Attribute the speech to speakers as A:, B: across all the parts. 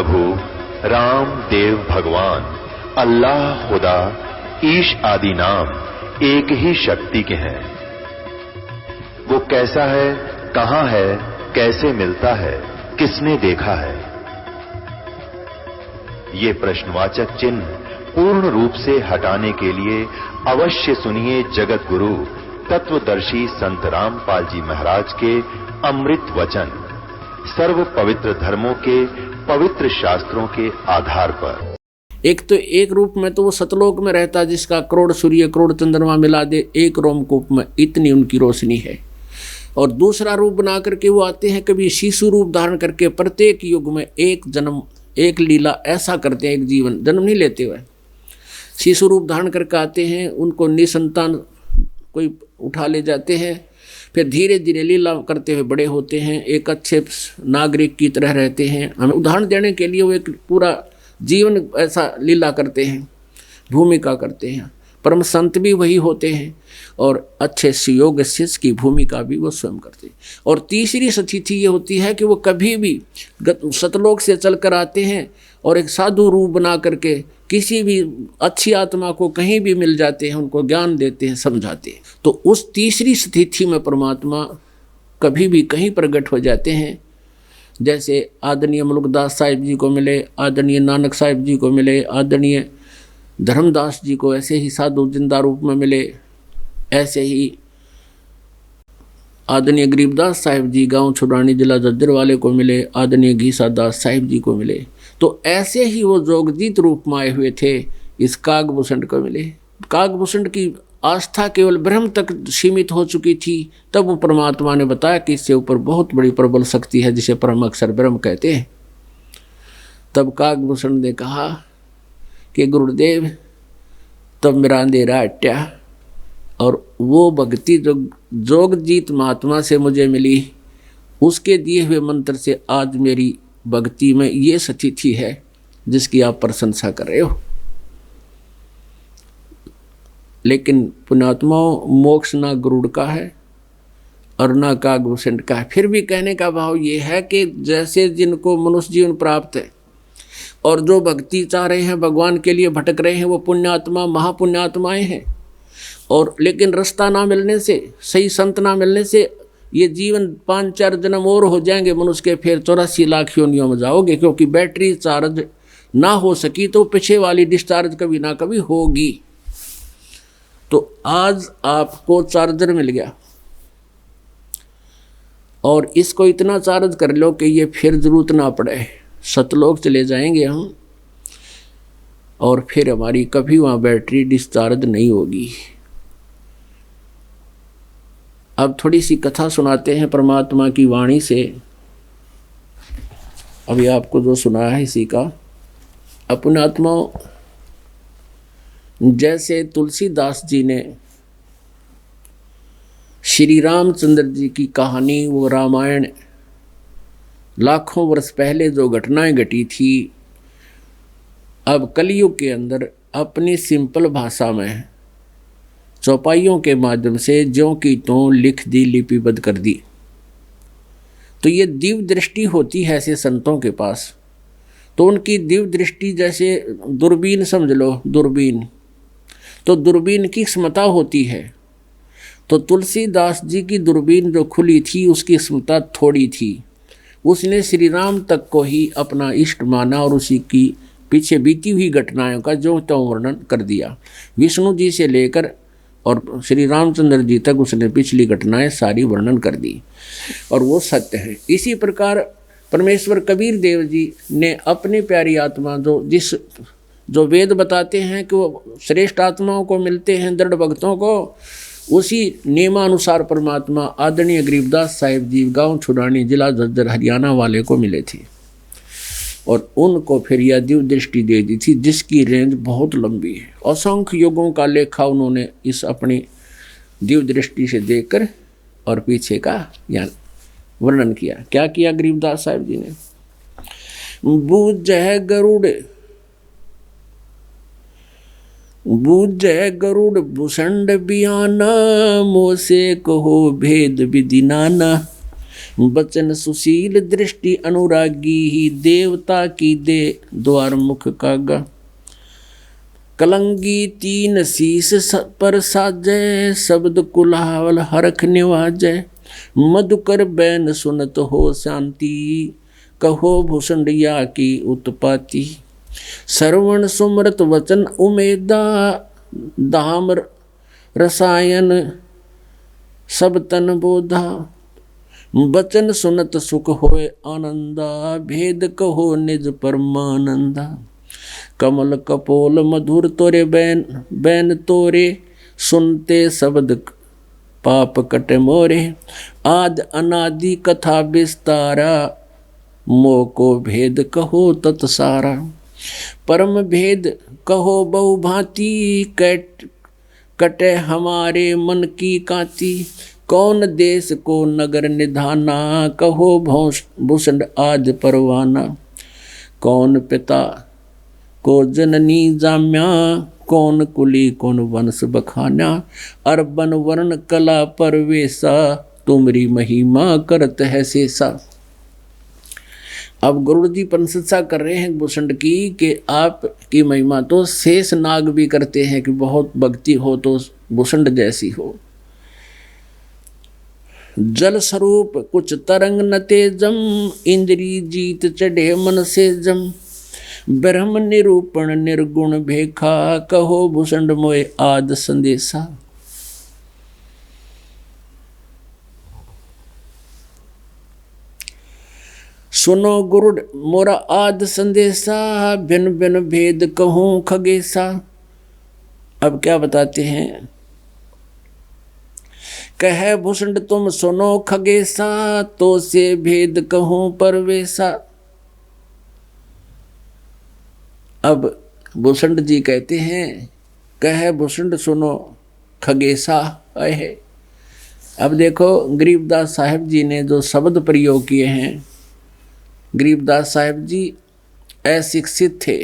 A: प्रभु राम देव भगवान अल्लाह खुदा ईश आदि नाम एक ही शक्ति के हैं। वो कैसा है, कहां है, कैसे मिलता है, किसने देखा है? ये प्रश्नवाचक चिन्ह पूर्ण रूप से हटाने के लिए अवश्य सुनिए जगत गुरु तत्वदर्शी संत रामपाल जी महाराज के अमृत वचन, सर्व पवित्र धर्मों के पवित्र शास्त्रों के आधार पर।
B: एक तो एक रूप में तो वो सतलोक में रहता जिसका करोड़ सूर्य करोड़ चंद्रमा मिला दे एक रोमकूप में इतनी उनकी रोशनी है। और दूसरा रूप बना करके वो आते हैं, कभी शिशु रूप धारण करके प्रत्येक युग में एक जन्म एक लीला ऐसा करते हैं, एक जीवन जन्म नहीं लेते हुए शिशु रूप धारण करके आते हैं। उनको निसंतान कोई उठा ले जाते हैं, फिर धीरे धीरे लीला करते हुए बड़े होते हैं, एक अच्छे नागरिक की तरह रहते हैं। हमें उदाहरण देने के लिए वो एक पूरा जीवन ऐसा लीला करते हैं, भूमिका करते हैं। परम संत भी वही होते हैं और अच्छे सुयोग शिष्य की भूमिका भी वो स्वयं करते हैं। और तीसरी स्थिति ये होती है कि वो कभी भी सतलोक से चलकर आते हैं और एक साधु रूप बना करके किसी भी अच्छी आत्मा को कहीं भी मिल जाते हैं, उनको ज्ञान देते हैं, समझाते हैं। तो उस तीसरी स्थिति में परमात्मा कभी भी कहीं प्रकट हो जाते हैं। जैसे आदरणीय मुल्कदास साहिब जी को मिले, आदरणीय नानक साहिब जी को मिले, आदरणीय धर्मदास जी को ऐसे ही साधु जिंदा रूप में मिले, ऐसे ही आदरणीय गरीबदास साहिब जी गांव छुड़ानी जिला जज्जर वाले को मिले, आदरणीय घीसा दास साहिब जी को मिले। तो ऐसे ही वो जोगजीत रूप में आए हुए थे इस कागभूषण को मिले। कागभूषण की आस्था केवल ब्रह्म तक सीमित हो चुकी थी, तब वो परमात्मा ने बताया कि इससे ऊपर बहुत बड़ी प्रबल शक्ति है जिसे परम अक्षर ब्रह्म कहते हैं। तब कागभूषण ने कहा कि गुरुदेव तब मेरा अंधेरा हट्या और वो भक्ति जो जोगजीत महात्मा से मुझे मिली, उसके दिए हुए मंत्र से आज मेरी भक्ति में ये स्थिति है जिसकी आप प्रशंसा कर रहे हो। लेकिन पुण्यात्माओं, मोक्ष ना गरुड़ का है और ना कागभूषण का है। फिर भी कहने का भाव ये है कि जैसे जिनको मनुष्य जीवन प्राप्त है और जो भक्ति चाह रहे हैं, भगवान के लिए भटक रहे हैं, वो पुण्यात्मा महापुण्यात्माएं हैं। और लेकिन रास्ता ना मिलने से, सही संत ना मिलने से ये जीवन 5-4 जन्म और हो जाएंगे मनुष्य के, फिर 84 लाख योनियों में जाओगे। क्योंकि बैटरी चार्ज ना हो सकी तो पीछे वाली डिस्चार्ज कभी ना कभी होगी। तो आज आपको चार्जर मिल गया और इसको इतना चार्ज कर लो कि ये फिर जरूरत ना पड़े, सतलोक चले जाएंगे हम और फिर हमारी कभी वहाँ बैटरी डिस्चार्ज नहीं होगी। अब थोड़ी सी कथा सुनाते हैं परमात्मा की वाणी से। अभी आपको जो सुना है इसी का। अपने आत्माओं, जैसे तुलसीदास जी ने श्री रामचंद्र जी की कहानी, वो रामायण लाखों वर्ष पहले जो घटनाएं घटी थी, अब कलयुग के अंदर अपनी सिंपल भाषा में चौपाइयों के माध्यम से ज्यों की त्यों लिख दी, लिपिबद्ध कर दी। तो ये दिव्य दृष्टि होती है ऐसे संतों के पास। तो उनकी दिव्य दृष्टि जैसे दूरबीन समझ लो, दूरबीन, तो दूरबीन की क्षमता होती है। तो तुलसीदास जी की दूरबीन जो खुली थी उसकी क्षमता थोड़ी थी। उसने श्री राम तक को ही अपना इष्ट माना और उसी की पीछे बीती हुई घटनाओं का जो त्यों वर्णन कर दिया। विष्णु जी से लेकर और श्री रामचंद्र जी तक उसने पिछली घटनाएं सारी वर्णन कर दी और वो सत्य है। इसी प्रकार परमेश्वर कबीर देव जी ने अपनी प्यारी आत्मा जो वेद बताते हैं कि वो श्रेष्ठ आत्माओं को मिलते हैं, दृढ़ भक्तों को, उसी नियमानुसार परमात्मा आदरणीय गरीबदास साहिब जी गांव छुड़ानी जिला झज्जर हरियाणा वाले को मिले थे और उनको फिर यह दिव्य दृष्टि दे दी थी जिसकी रेंज बहुत लंबी है। असंख्य युगों का लेखा उन्होंने इस अपनी दिव्य दृष्टि से देखकर और पीछे का या वर्णन किया। क्या किया गरीबदास साहिब जी ने? बूझे गरुड़ भूषण बियाना, मोसे कहो भेद विधि नाना। बचन सुशील दृष्टि अनुरागी ही, देवता की दे द्वार मुख कागा। कलंगी तीन शीस पर साजय, शब्द कुलावल हरख निवाजय। मधुकर बैन सुनत हो शांति, कहो भूषंडिया की उत्पाती। श्रवण सुमरत वचन उमेदा, धाम रसायन सब तन बोधा। बचन सुनत सुख होए आनंदा, भेद कहो निज परमानंदा। कमल कपोल मधुर तोरे बैन तोरे, सुनते शब्द पाप कटे मोरे। आद अनादि कथा विस्तारा, मोह को भेद कहो तत्सारा। परम भेद कहो बहु भांति, कटे हमारे मन की कांति। कौन देश को नगर निधाना, कहो भूषण आदि परवाना। कौन पिता को जननी जाम्या, कौन कुली कौन वंश बखाना। अरबन वर्ण कला परवेशा, तुमरी महिमा करत है शेषा। अब गुरु जी प्रशंसा कर रहे हैं भूषण की कि आपकी महिमा तो शेष नाग भी करते हैं कि बहुत भक्ति हो तो भूषण जैसी हो। जल स्वरूप कुछ तरंग न तेजम, इंद्री जीत चढ़े मन से जम। ब्रह्म निरूपण निर्गुण भेखा, कहो भूषण मोए आद संदेशा। सुनो गुरु मोरा आद संदेशा, भिन्न भिन्न भेद कहूँ खगेशा। अब क्या बताते हैं, कहे भूषण तुम सुनो खगेशा, तो से भेद कहूँ परवेशा। अब भूषण जी कहते हैं, कहे भूषण सुनो खगेशा है। अब देखो गरीबदास साहब जी ने जो शब्द प्रयोग किए हैं, गरीबदास साहब जी अशिक्षित थे,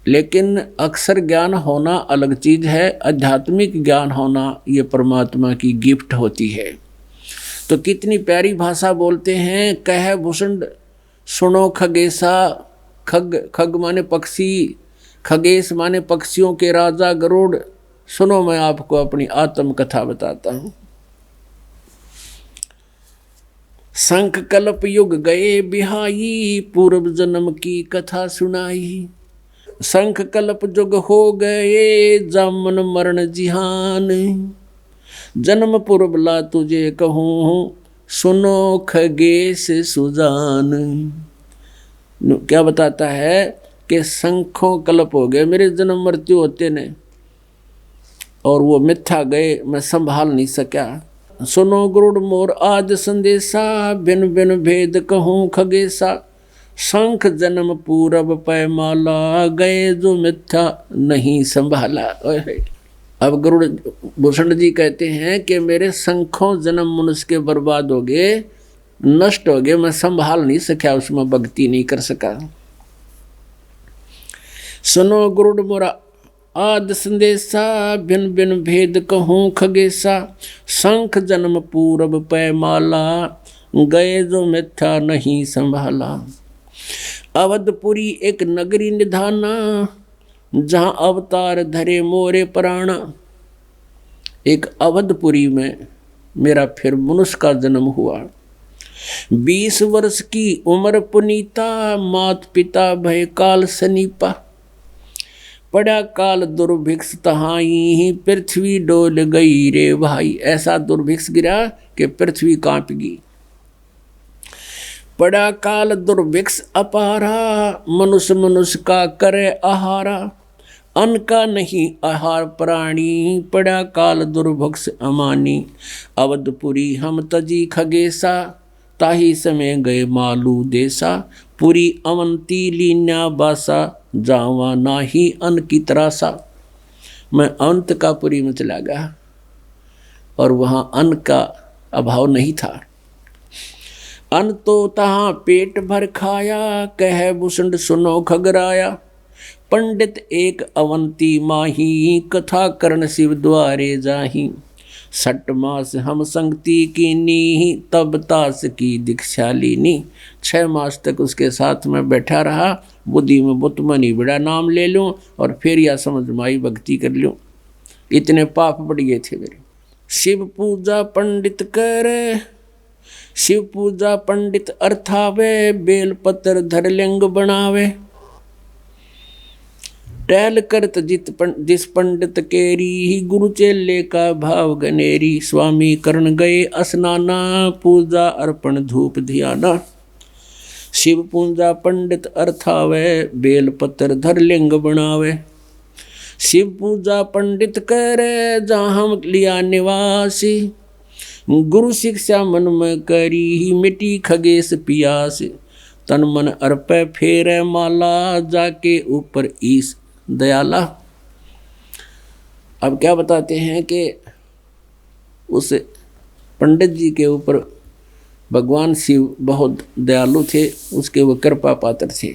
B: लेकिन अक्षर ज्ञान होना अलग चीज है, आध्यात्मिक ज्ञान होना ये परमात्मा की गिफ्ट होती है। तो कितनी प्यारी भाषा बोलते हैं, कह भूषण सुनो खगेशा। खग माने पक्षी, खगेश माने पक्षियों के राजा गरुड़। सुनो मैं आपको अपनी आत्म कथा बताता हूं। शंख कल्प युग गए बिहाई, पूर्व जन्म की कथा सुनाई। शंख कल्प युग हो गए, जामन मरण जिहान। जन्म पूर्व ला तुझे कहूँ, सुनो खगेश सुजान। क्या बताता है कि शंखों कल्प हो गए, मेरे जन्म मृत्यु होते ने, और वो मिथ्या गए, मैं संभाल नहीं सका। सुनो गुरुड़ मोर आज संदेशा, बिन बिन भेद कहूँ खगेशा। शंख जन्म पूरब पैमाला, गए जो मिथ्या नहीं संभाला। अब गुरु भूषण जी कहते हैं कि मेरे शंखों जन्म मनुष्य के बर्बाद हो गए, नष्ट हो गए, मैं संभाल नहीं सका, उसमें भक्ति नहीं कर सका। सुनो गुरुड़ मोरा आद संदेशा, भिन भिन भेद कहूँ खगेशा। शंख जन्म पूरब पैमाला, गए जो मिथ्या नहीं संभाला। अवधपुरी एक नगरी निधाना, जहाँ अवतार धरे मोरे प्राणा। एक अवधपुरी में मेरा फिर मनुष्य का जन्म हुआ। 20 वर्ष की उम्र पुनीता, मात पिता भय काल सनीपा। पड़ा काल दुर्भिक्ष तहाई, पृथ्वी डोल गई रे भाई। ऐसा दुर्भिक्ष गिरा कि पृथ्वी कांपगी। पड़ा काल दुर्भिक्ष अपारा, मनुष्य मनुष्य का करे आहारा। अन्न का नहीं आहार प्राणी, पड़ा काल दुर्भिक्ष अमानी। अवधपुरी हम तजी खगेशा, ताही समय गए मालू देसा। पूरी अवंती लीन्या बासा, जावा नाही अन्न की तरासा। मैं अंत का पुरी में चला गया और वहाँ अन्न का अभाव नहीं था। अन्न तो तहाँ पेट भर खाया, कह भूषण सुनो खगराया। पंडित एक अवंती माही, कथा करण शिव द्वारे जाही। सट मास हम संगति कीनी, तब तास की दीक्षा लीनी। 6 मास तक उसके साथ में बैठा रहा, बुद्धि में बुत मनी बड़ा नाम ले लूं और फिर या समझ माई भक्ति कर लूं। इतने पाप बढ़ गए थे मेरे। शिव पूजा पंडित करे, शिव पूजा पंडित अर्थावे, बेल पत्र धर लिंग बनावे। टहल करत जिस पंडित केरी, गुरु चेले का भाव गनेरी। स्वामी करण गए स्नाना, पूजा अर्पण धूप ध्याना। शिव पूजा पंडित अर्थावे, बेल पत्र धर लिंग बनावे। शिव पूजा पंडित करे, जहाँ हम लिया निवासी। गुरु शिक्षा मन में करी, मिटी खगेश पियास। तन मन अर्पे फेरे माला, जाके ऊपर ईश दयाला। अब क्या बताते हैं कि उस पंडित जी के ऊपर भगवान शिव बहुत दयालु थे, उसके वो कृपा पात्र थे।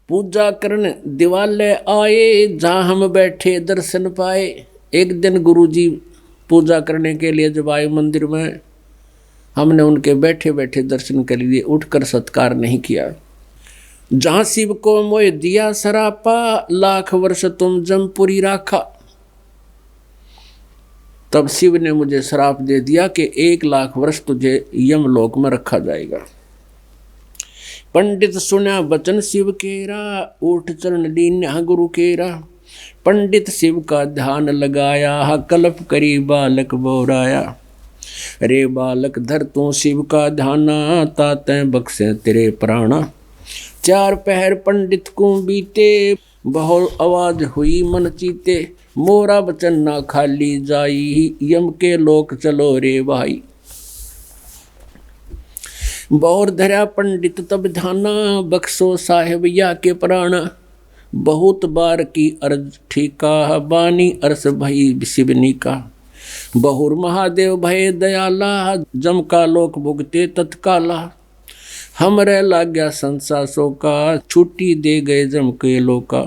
B: पूजा करने दिवाले आए, जहाँ हम बैठे दर्शन पाए। एक दिन गुरुजी पूजा करने के लिए जब आए मंदिर में, हमने उनके बैठे बैठे दर्शन कर लिए, उठकर सत्कार नहीं किया। जहाँ शिव को मोह दिया सरापा, लाख वर्ष तुम जमपुरी राखा। तब शिव ने मुझे श्राप दे दिया कि 1 लाख वर्ष तुझे यमलोक में रखा जाएगा। पंडित सुना वचन शिव केरा, ऊठ चरण लीन्या गुरु केरा। पंडित शिव का ध्यान लगाया, कल्प करी बालक बोराया। रे बालक धर तू शिव का ध्याना, ताते बख्शे तेरे प्राणा। 4 पहर पंडित को बीते, बहुत आवाज हुई मन चीते। मोरा वचन ना खाली जाई, यम के लोक चलो रे भाई। बौर धरा पंडित तब ध्याना, बख्शो साहेब या के प्राण। बहुत बार की अर्ज ठीका, बानी अरस भई शिवनी का। बहुर महादेव भय दयाला, जम का लोक भुगते तत्काला। हमरे लाग्या संसासों का, छुट्टी दे गए जम के लोका।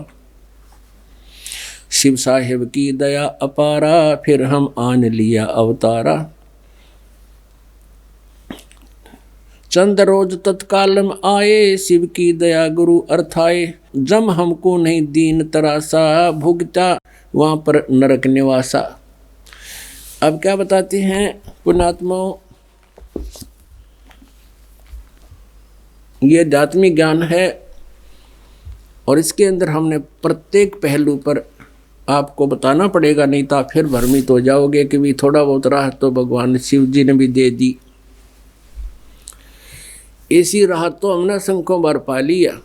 B: शिव साहेब की दया अपारा, फिर हम आन लिया अवतारा। चंद रोज तत्काल में आए, शिव की दया गुरु अर्थाए। जम हमको नहीं दीन तरासा, भुगता वहाँ पर नरक निवासा। अब क्या बताते हैं पुण्यात्माओं, ये आध्यात्मिक ज्ञान है और इसके अंदर हमने प्रत्येक पहलू पर आपको बताना पड़ेगा, नहीं तो आप फिर भ्रमित हो जाओगे कि भी थोड़ा बहुत राहत तो भगवान शिव जी ने भी दे दी। ऐसी राहत तो हमने संख्यों बार पा लिया,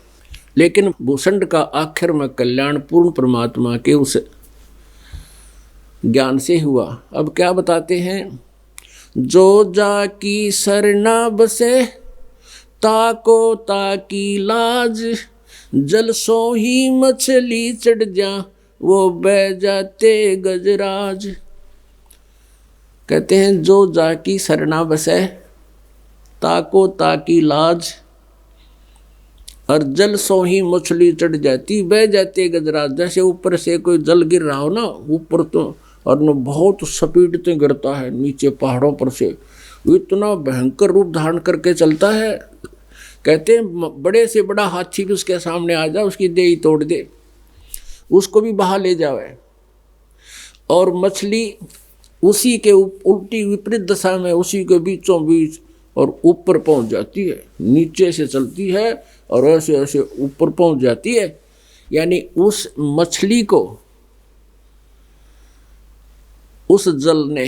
B: लेकिन भूषण का आखिर में कल्याण पूर्ण परमात्मा के उस ज्ञान से हुआ। अब क्या बताते हैं, जो जाकी सरना बसे, ताको ताकी लाज। जल सो ही मछली चढ़ जा, वो बह जाते गजराज। कहते हैं जो जाकी सरना बसे, ताको ताकी लाज। और जल सो ही मछली चढ़ जाती, बह जाते गजराज। जैसे ऊपर से कोई जल गिर रहा हो ना ऊपर, तो और न बहुत स्पीड से गिरता है नीचे पहाड़ों पर से, इतना भयंकर रूप धारण करके चलता है। कहते हैं बड़े से बड़ा हाथी भी उसके सामने आ जाए, उसकी देही तोड़ दे, उसको भी बहा ले जावे। और मछली उसी के उल्टी विपरीत दशा में, उसी के बीचों बीच और ऊपर पहुंच जाती है। नीचे से चलती है और ऐसे ऐसे ऊपर पहुंच जाती है। यानी उस मछली को उस जल ने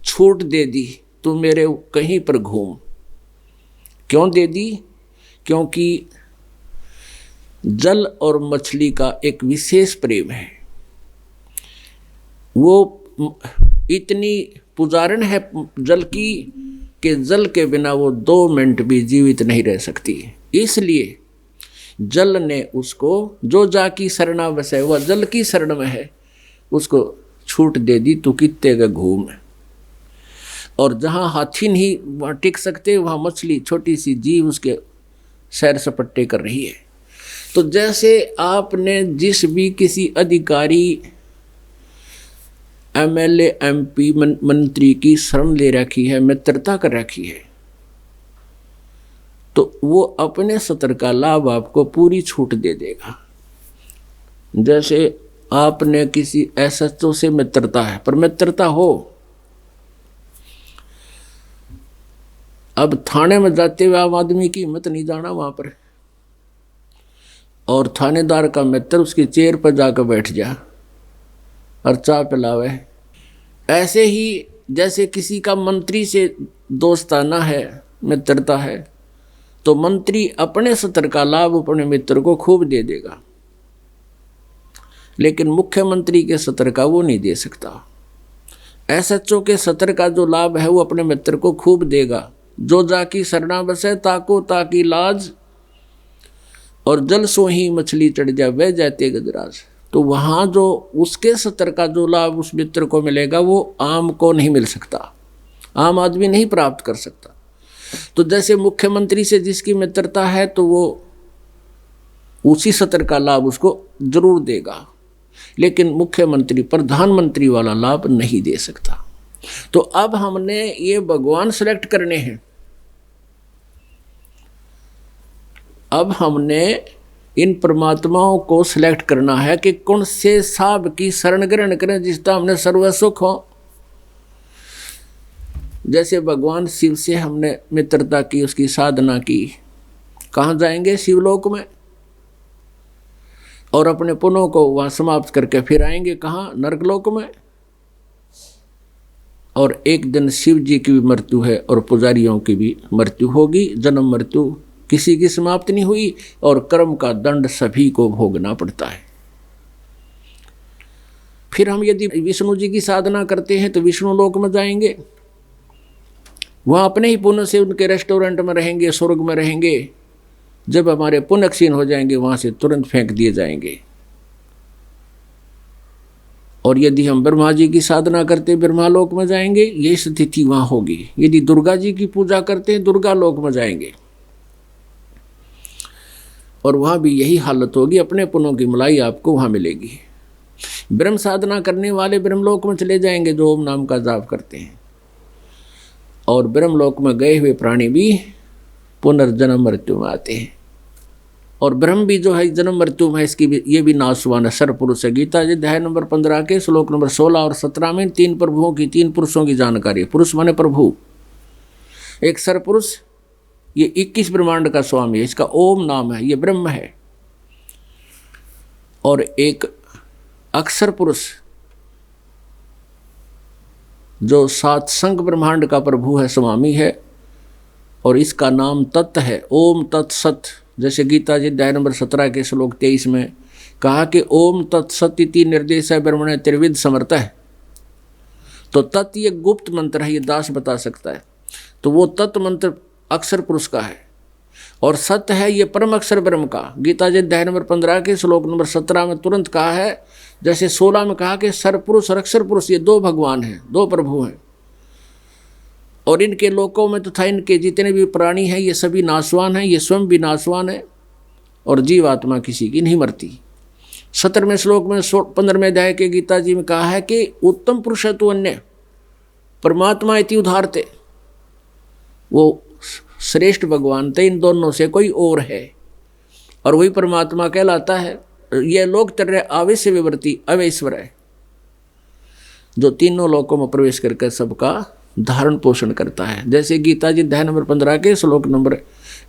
B: छूट दे दी, तू मेरे कहीं पर घूम। क्यों दे दी? क्योंकि जल और मछली का एक विशेष प्रेम है। वो इतनी पुजारण है जल की कि जल के बिना वो 2 मिनट भी जीवित नहीं रह सकती। इसलिए जल ने उसको, जो जाकी शरणा बसे, वह जल की शरण में है, उसको छूट दे दी, तू कित्ते का घूम। और जहाँ हाथी नहीं वहाँ टिक सकते, वहाँ मछली छोटी सी जीव उसके सैर सपट्टे कर रही है। तो जैसे आपने जिस भी किसी अधिकारी, एमएलए, एमपी, मंत्री की शरण ले रखी है, मित्रता कर रखी है, तो वो अपने सत्र का लाभ आपको पूरी छूट दे देगा। जैसे आपने किसी एसएचओ से मित्रता है, पर मित्रता हो, अब थाने में जाते हुए आम आदमी की हिम्मत नहीं जाना वहां पर, और थानेदार का मित्र उसकी चेयर पर जाकर बैठ जा और चाय पिलावे। ऐसे ही जैसे किसी का मंत्री से दोस्ताना है, मित्रता है, तो मंत्री अपने सत्र का लाभ अपने मित्र को खूब दे देगा, लेकिन मुख्यमंत्री के सत्र का वो नहीं दे सकता। एसएचओ के सत्र का जो लाभ है वो अपने मित्र को खूब देगा। जो जाकी सरना बसे ताको ताकी लाज, और जल सो ही मछली चढ़ जा वह जाते गजराज। तो वहाँ जो उसके सत्र का जो लाभ उस मित्र को मिलेगा वो आम को नहीं मिल सकता, आम आदमी नहीं प्राप्त कर सकता। तो जैसे मुख्यमंत्री से जिसकी मित्रता है तो वो उसी सत्र का लाभ उसको जरूर देगा, लेकिन मुख्यमंत्री प्रधानमंत्री वाला लाभ नहीं दे सकता। तो अब हमने ये भगवान सेलेक्ट करने हैं। अब हमने इन परमात्माओं को सिलेक्ट करना है कि कौन से साहब की शरण ग्रहण करें जिसका हमने सर्व सुख हो। जैसे भगवान शिव से हमने मित्रता की, उसकी साधना की, कहाँ जाएंगे? शिवलोक में, और अपने पुण्यों को वहाँ समाप्त करके फिर आएंगे कहाँ? नरकलोक में। और एक दिन शिव जी की भी मृत्यु है और पुजारियों की भी मृत्यु होगी। जन्म मृत्यु किसी की समाप्त नहीं हुई, और कर्म का दंड सभी को भोगना पड़ता है। फिर हम यदि विष्णु जी की साधना करते हैं तो विष्णु लोक में जाएंगे, वहाँ अपने ही पुण्य से उनके रेस्टोरेंट में रहेंगे, स्वर्ग में रहेंगे। जब हमारे पुण्य क्षीण हो जाएंगे वहाँ से तुरंत फेंक दिए जाएंगे। और यदि हम ब्रह्मा जी की साधना करते ब्रह्मा लोक में जाएंगे, ये स्थिति वहाँ होगी। यदि दुर्गा जी की पूजा करते हैं दुर्गा लोक में जाएंगे, और वहाँ भी यही हालत होगी, अपने पुण्यों की मलाई आपको वहाँ मिलेगी। ब्रह्म साधना करने वाले ब्रह्मलोक में चले जाएंगे जो ओम नाम का जाप करते हैं, और ब्रह्मलोक में गए हुए प्राणी भी पुनर्जन्म मृत्यु में आते हैं। और ब्रह्म भी जो है जन्म मृत्यु में, इसकी भी ये भी नाशवान है, सरपुरुष है। गीता जी अध्याय नंबर 15 के श्लोक नंबर 16 और 17 में तीन प्रभुओं की, तीन पुरुषों की जानकारी। पुरुष माने प्रभु, एक सरपुरुष, ये 21 ब्रह्मांड का स्वामी है, इसका ओम नाम है, ये ब्रह्म है। और एक अक्षर पुरुष जो सात संग ब्रह्मांड का प्रभु है, स्वामी है, और इसका नाम तत् है, ओम तत्सत। जैसे गीता जी अध्याय नंबर 17 के श्लोक 23 में कहा कि ओम तत्सत इति निर्देश है ब्रह्मणे त्रिविध समर्थ है। तो तत् ये गुप्त मंत्र है, ये दास बता सकता है। तो वो तत् मंत्र अक्षर पुरुष का है, और सत्य है ये परम अक्षर ब्रह्म का। गीता जी अध्याय नंबर 15 के श्लोक नंबर 17 में तुरंत कहा है, जैसे 16 में कहा कि सरपुरुष और अक्षर पुरुष ये दो भगवान हैं, दो प्रभु हैं। और इनके लोकों में तथा इनके जितने भी प्राणी हैं ये सभी नाशवान हैं, ये स्वयं भी नाशवान है, और जीवात्मा किसी की नहीं मरती। 17वें श्लोक में 15वें अध्याय के गीता जी में कहा है कि उत्तम पुरुष है तू अन्य परमात्मा इति उदाहरते, वो श्रेष्ठ भगवान थे, इन दोनों से कोई और है, और वही परमात्मा कहलाता है। यह लोक तरह आवेश विवर्ती अवैश्वर है, जो तीनों लोकों में प्रवेश करके सबका धारण पोषण करता है। जैसे गीता जी अध्याय नंबर 15 के श्लोक नंबर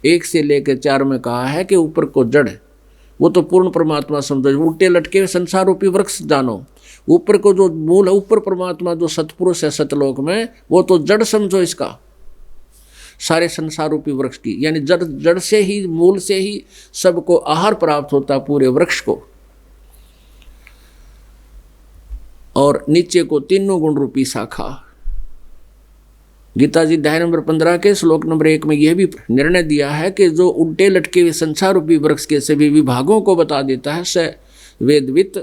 B: 1 से लेकर 4 में कहा है कि ऊपर को जड़, वो तो पूर्ण परमात्मा समझो, उल्टे लटके संसार रूपी वृक्ष जानो। ऊपर को जो मूल है, ऊपर परमात्मा जो सतपुरुष है सतलोक में, वो तो जड़ समझो इसका, सारे संसार रूपी वृक्ष की, यानी जड़ से ही, मूल से ही सबको आहार प्राप्त होता पूरे वृक्ष को। और नीचे को तीनों गुण रूपी शाखा। गीता जी अध्याय नंबर 15 के श्लोक नंबर 1 में यह भी निर्णय दिया है कि जो उल्टे लटके हुए संसार रूपी वृक्ष के सभी विभागों को बता देता है, स वेदवित,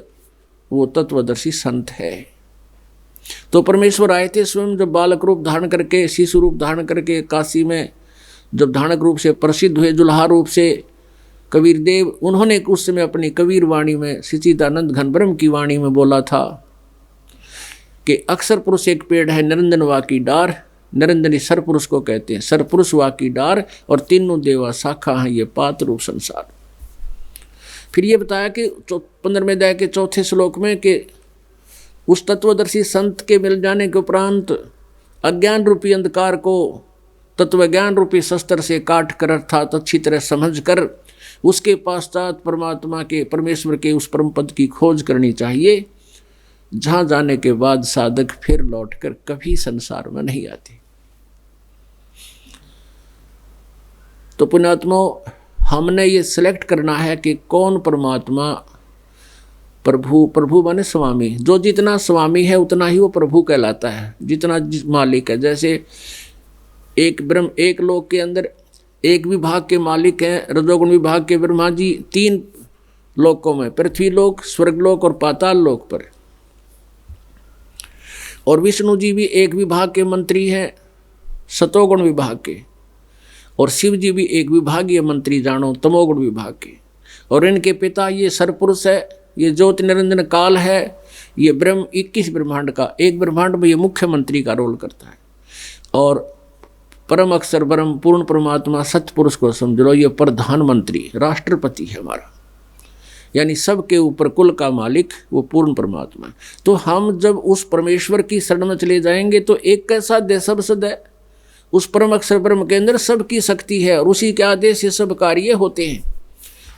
B: वो तत्वदर्शी संत है। तो परमेश्वर आए थे स्वयं जब बालक रूप धारण करके, शिशु रूप धारण करके काशी में, जब धानक रूप से प्रसिद्ध हुए, जुल्हा रूप से कबीर देव उन्होंने उस समय अपनी कबीर वाणी में सच्चिदानंद घन ब्रह्म की वाणी में बोला था कि अक्षर पुरुष एक पेड़ है, निरंजन वा की डार, निरंजनी सरपुरुष को कहते हैं, सरपुरुष वा की डार, और तीनों देवा शाखा हैं ये पात रूप संसार। फिर ये बताया कि 15वें अध्याय के 4 श्लोक में कि उस तत्वदर्शी संत के मिल जाने के उपरांत अज्ञान रूपी अंधकार को तत्वज्ञान रूपी शस्त्र से काट कर अर्थात अच्छी तरह समझ कर उसके पश्चात परमात्मा के परमेश्वर के उस परम पद की खोज करनी चाहिए, जहाँ जाने के बाद साधक फिर लौटकर कभी संसार में नहीं आते। तो पुण्यात्माओं, हमने ये सिलेक्ट करना है कि कौन परमात्मा, प्रभु माने स्वामी, जो जितना स्वामी है उतना ही वो प्रभु कहलाता है, जितना मालिक है। जैसे एक लोक के अंदर एक विभाग के मालिक हैं, रजोगुण विभाग के ब्रह्मा जी 3 लोकों में, पृथ्वी लोक, स्वर्गलोक और पाताल लोक पर, और विष्णु जी भी एक विभाग के मंत्री हैं सतोगुण विभाग के, और शिव जी भी एक विभागीय मंत्री जानो तमोगुण विभाग के, और इनके पिता ये सरपुरुष है, ये ज्योति निरंजन काल है, ये ब्रह्म 21 ब्रह्मांड का, एक ब्रह्मांड में ये मुख्यमंत्री का रोल करता है, और परम अक्षर ब्रह्म पूर्ण परमात्मा सतपुरुष को समझ लो ये प्रधानमंत्री राष्ट्रपति है हमारा, यानी सबके ऊपर कुल का मालिक वो पूर्ण परमात्मा है। तो हम जब उस परमेश्वर की शरण में चले जाएंगे तो एक कैसा दे सब सद है, उस परम अक्षर ब्रह्म के अंदर सबकी शक्ति है और उसी के आदेश से सब कार्य होते हैं।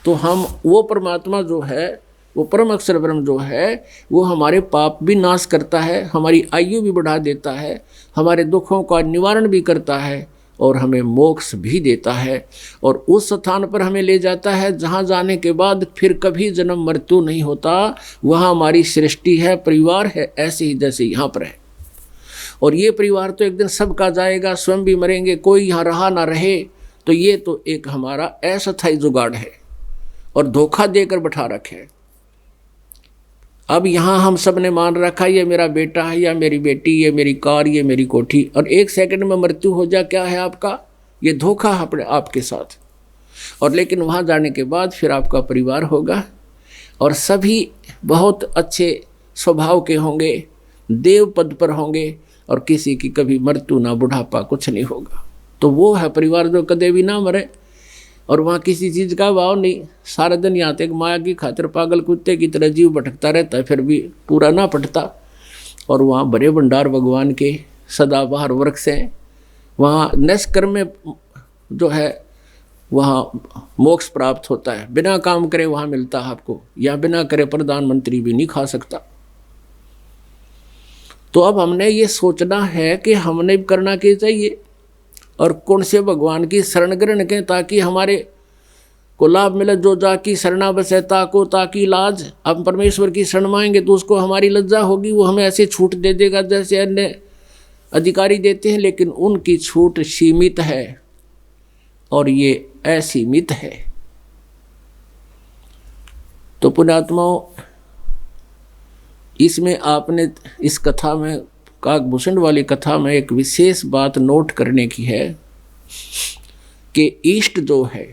B: तो हम वो परमात्मा जो है, वो परम अक्षर ब्रह्म जो है, वो हमारे पाप भी नाश करता है, हमारी आयु भी बढ़ा देता है, हमारे दुखों का निवारण भी करता है और हमें मोक्ष भी देता है, और उस स्थान पर हमें ले जाता है जहाँ जाने के बाद फिर कभी जन्म मृत्यु नहीं होता। वहाँ हमारी सृष्टि है, परिवार है, ऐसे ही जैसे यहाँ पर है। और ये परिवार तो एक दिन सबका जाएगा, स्वयं भी मरेंगे, कोई यहाँ रहा ना रहे। तो ये तो एक हमारा अस्थायी जुगाड़ है और धोखा देकर बैठा रखे। अब यहाँ हम सब ने मान रखा ये मेरा बेटा है या मेरी बेटी, ये मेरी कार, ये मेरी कोठी, और 1 सेकंड में मृत्यु हो जाए, क्या है आपका? ये धोखा अपने आपके साथ। और लेकिन वहाँ जाने के बाद फिर आपका परिवार होगा और सभी बहुत अच्छे स्वभाव के होंगे, देव पद पर होंगे, और किसी की कभी मृत्यु ना बुढ़ापा कुछ नहीं होगा। तो वो है परिवार जो कदे भी ना मरे, और वहाँ किसी चीज़ का भाव नहीं। सारा दिन यहाँ तक माया की खातिर पागल कुत्ते की तरह जीव भटकता रहता है, फिर भी पूरा ना पटता। और वहाँ बड़े भंडार भगवान के सदाबहार वृक्ष हैं। वहाँ निष्कर्म में जो है वहाँ मोक्ष प्राप्त होता है, बिना काम करे वहाँ मिलता है आपको, या बिना करे प्रधानमंत्री भी नहीं खा सकता। तो अब हमने ये सोचना है कि हमने करना क्या चाहिए और कौन से भगवान की शरण ग्रहण के, ताकि हमारे को लाभ मिले। जो जाकी शरणा बसे ताको ताकि लाज। अब परमेश्वर की शरण माएंगे तो उसको हमारी लज्जा होगी, वो हमें ऐसे छूट दे देगा जैसे अन्य अधिकारी देते हैं, लेकिन उनकी छूट सीमित है और ये असीमित है। तो पुण्यात्माओं, इसमें आपने इस कथा में, काकभूषण वाली कथा में एक विशेष बात नोट करने की है कि इष्ट जो है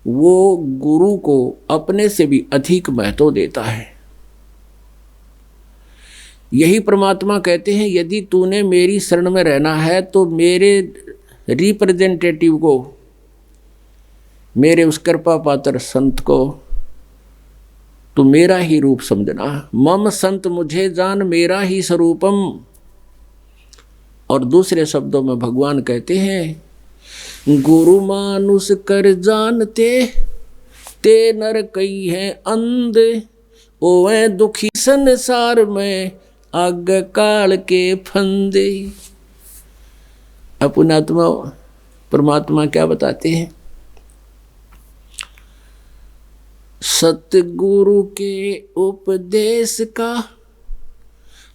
B: वो गुरु को अपने से भी अधिक महत्व देता है। यही परमात्मा कहते हैं, यदि तूने मेरी शरण में रहना है तो मेरे रिप्रेजेंटेटिव को, मेरे उस कृपा पात्र संत को तो मेरा ही रूप समझना। मम संत मुझे जान मेरा ही स्वरूपम। और दूसरे शब्दों में भगवान कहते हैं, गुरु मानुष कर जानते ते नर कई है अंध, ओए दुखी संसार में आग काल के फंदे। अपनात्मा परमात्मा क्या बताते हैं? सतगुरु के उपदेश का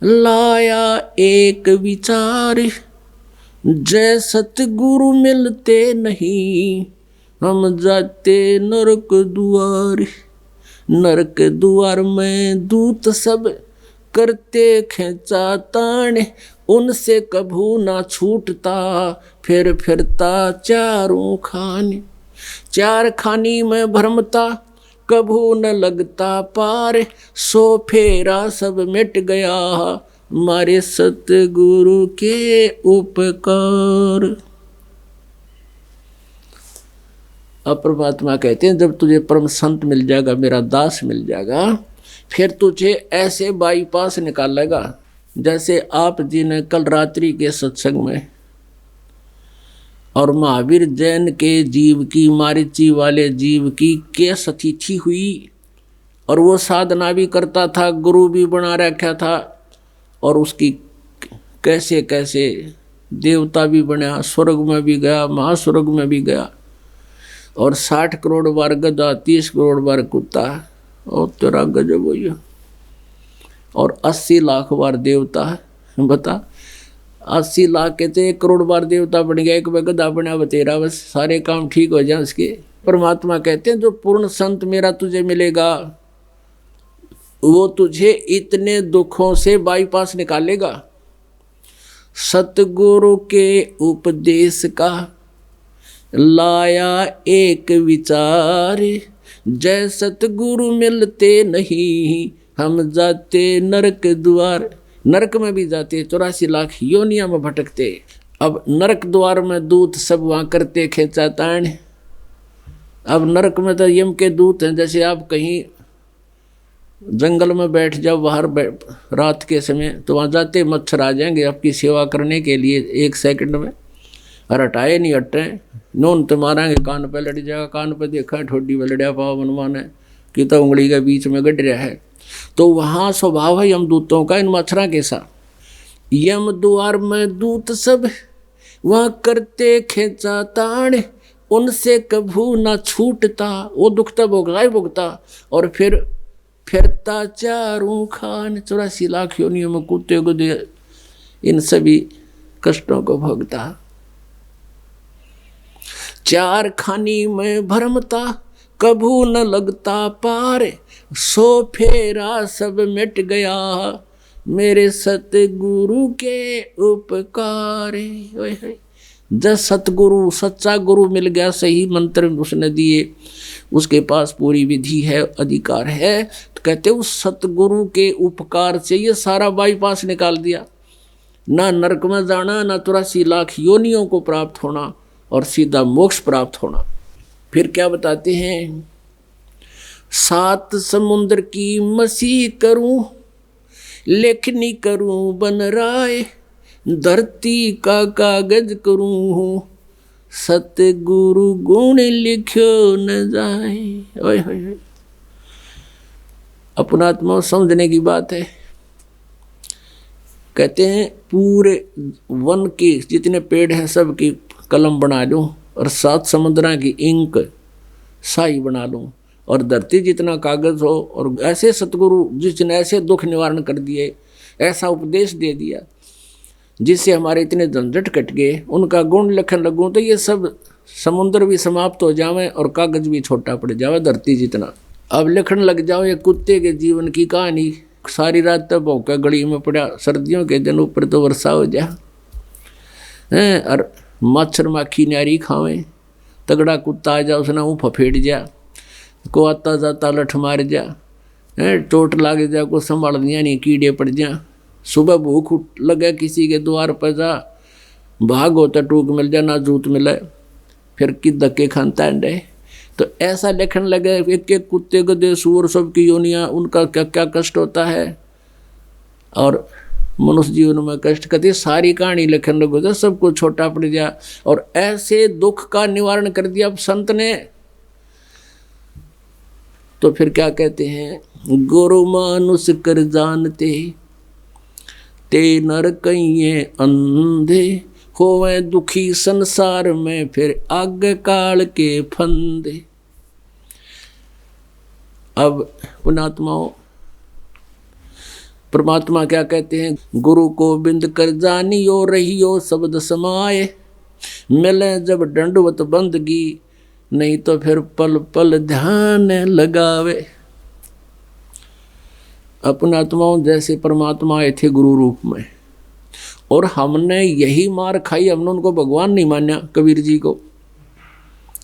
B: लाया एक विचार, जय सतगुरु मिलते नहीं हम जाते नरक द्वार। नरक द्वार में दूत सब करते खेचा ताण, उनसे कभू ना छूटता फिर फिरता चारों खाने। चार खानी में भ्रमता कभू न लगता पार, सो फेरा सब मिट गया मारे सतगुरु के उपकार। अब परमात्मा कहते हैं जब तुझे परम संत मिल जाएगा, मेरा दास मिल जाएगा, फिर तुझे ऐसे बाईपास निकालेगा जैसे आप जी ने कल रात्रि के सत्संग में और महावीर जैन के जीव की, मारीची वाले जीव की केस अतिथि हुई और वो साधना भी करता था, गुरु भी बना रखा था और उसकी कैसे कैसे देवता भी बना, स्वर्ग में भी गया, महास्वर्ग में भी गया और 60 करोड़ बार गधा, 30 करोड़ बार कुत्ता और तेरा गजब हुई और 80 लाख बार देवता। बता 80 लाख के तो 1 करोड़ बार देवता बन गया, एक गधा बना बतेरा, बस सारे काम ठीक हो जाए उसके। परमात्मा कहते हैं जो पूर्ण संत मेरा तुझे मिलेगा वो तुझे इतने दुखों से बाईपास निकालेगा। सतगुरु के उपदेश का लाया एक विचार, जय सतगुरु मिलते नहीं हम जाते नरक द्वार। नरक में भी जाते, 84 लाख योनिया में भटकते। अब नरक द्वार में दूत सब वहाँ करते खेचातान। अब नरक में तो यम के दूत हैं, जैसे आप कहीं जंगल में बैठ जाओ बाहर रात के समय, तो वहाँ जाते मच्छर आ जाएंगे आपकी सेवा करने के लिए 1 सेकंड में, और हटाए नहीं हटे, नोन तो मारेंगे, कान पे लड़ जाएगा, कान पे देखा ठोडी पे लड़िया पाव बनवाने कि तो उंगली के बीच में गड़ रहा है। तो वहाँ स्वभाव है यमदूतों का इन मच्छरों के साथ। यम द्वार में दूत सब वहाँ करते खेचा ताण, उनसे कभू ना छूटता, वो दुखता भोगता ही भोगता और फिर फिरता चारों खान, 84 लाख योनियों में कुत्ते गुदे इन सभी कष्टों को भोगता। चार खानी में भ्रमता कभू न लगता पार, सो फेरा सब मिट गया मेरे सतगुरु के उपकार। जब सतगुरु सच्चा गुरु मिल गया, सही मंत्र उसने दिए, उसके पास पूरी विधि है, अधिकार है, तो कहते उस सतगुरु के उपकार से ये सारा बाईपास निकाल दिया। ना नरक में जाना, ना 84 लाख योनियों को प्राप्त होना और सीधा मोक्ष प्राप्त होना। फिर क्या बताते हैं, 7 समुद्र की मसीह करूं, लेखनी करूं बन राय, धरती का कागज करूं, सतगुरु गुण लिखो न जाए। ओए होए, अपनात्मा समझने की बात है। कहते हैं पूरे वन के जितने पेड़ हैं सब की कलम बना लूं और 7 समुद्र की इंक साई बना लूं और धरती जितना कागज हो, और ऐसे सतगुरु जिसने ऐसे दुख निवारण कर दिए, ऐसा उपदेश दे दिया जिससे हमारे इतने झंझट कट गए, उनका गुण लिखन लगूं तो ये सब समुद्र भी समाप्त हो जावे और कागज भी छोटा पड़ जावे धरती जितना। अब लिखन लग जाओ ये कुत्ते के जीवन की कहानी, सारी रात तक भौंका गली में पड़ा, सर्दियों के दिन ऊपर तो वर्षा हो जाए और मच्छर माखी न्यारी खावे, तगड़ा कुत्ता आ जा उसने ऊँ फफेट जा, को आता जाता लठ मार जा, चोट लाग जा, को संभाल दिया नहीं, कीड़े पड़ जा, सुबह भूख लगे किसी के द्वार पर जा, भाग होता टूक मिल जा, ना जूत मिले, फिर कि धक्के खानता है। तो ऐसा लिखन लगे एक एक कुत्ते गधे सूअर सब की योनियाँ, उनका क्या क्या कष्ट होता है और मनुष्य जीवन में कष्ट करती, सारी कहानी लिखन लगो तो सब कुछ छोटा पड़ गया और ऐसे दुख का निवारण कर दिया अब संत ने। तो फिर क्या कहते हैं, गुरु मानुष कर जानते ते नर कहिए अंधे, होवे दुखी संसार में फिर आगे काल के फंदे। अब पुणात्माओं परमात्मा क्या कहते हैं, गुरु को बिंद कर जानियो रहियो शब्द समाये, मिले जब दंडवत बंदगी नहीं तो फिर पल पल ध्यान लगावे। अपने आत्माओं जैसे परमात्मा आए थे गुरु रूप में और हमने यही मार खाई, हमने उनको भगवान नहीं माना कबीर जी को,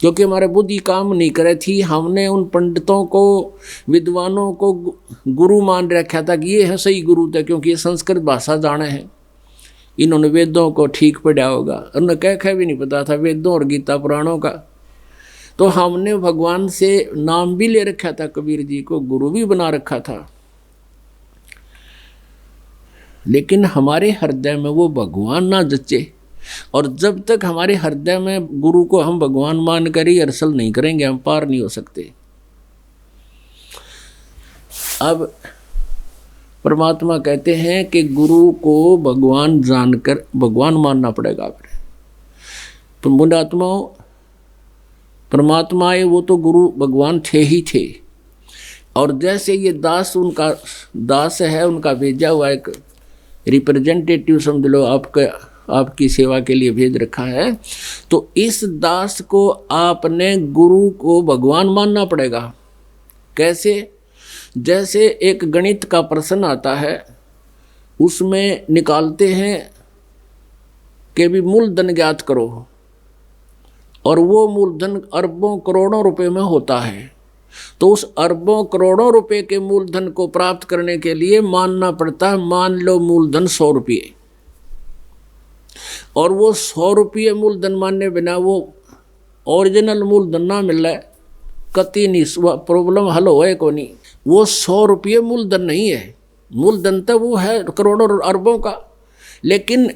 B: क्योंकि हमारे बुद्धि काम नहीं करे थी। हमने उन पंडितों को, विद्वानों को गुरु मान रखा था कि ये है सही गुरु थे, क्योंकि ये संस्कृत भाषा जाने हैं, इन्होंने वेदों को ठीक पढ़ा होगा। उन्हें कह भी नहीं पता था वेदों और गीता पुराणों का। तो हमने भगवान से नाम भी ले रखा था, कबीर जी को गुरु भी बना रखा था, लेकिन हमारे हृदय में वो भगवान ना जचे। और जब तक हमारे हृदय में गुरु को हम भगवान मान कर ही अरसल नहीं करेंगे, हम पार नहीं हो सकते। अब परमात्मा कहते हैं कि गुरु को भगवान जानकर भगवान मानना पड़ेगा। तो मुंडात्माओं, परमात्मा है वो तो गुरु भगवान थे ही थे। और जैसे ये दास, उनका दास है, उनका भेजा हुआ एक रिप्रेजेंटेटिव समझ लो, आपकी सेवा के लिए भेज रखा है, तो इस दास को आपने गुरु को भगवान मानना पड़ेगा। कैसे? जैसे एक गणित का प्रश्न आता है, उसमें निकालते हैं कि भी मूलधन ज्ञात करो, और वो मूलधन अरबों करोड़ों रुपए में होता है। तो उस अरबों करोड़ों रुपए के मूलधन को प्राप्त करने के लिए मानना पड़ता है, मान लो मूलधन 100 रुपये, और वो 100 रुपये मूलधन मानने बिना वो ओरिजिनल मूलधन ना मिल रहा है, कति नहीं प्रॉब्लम हल होए को नहीं। वो 100 रुपये मूलधन नहीं है, मूलधन तो वो है करोड़ों और अरबों का, लेकिन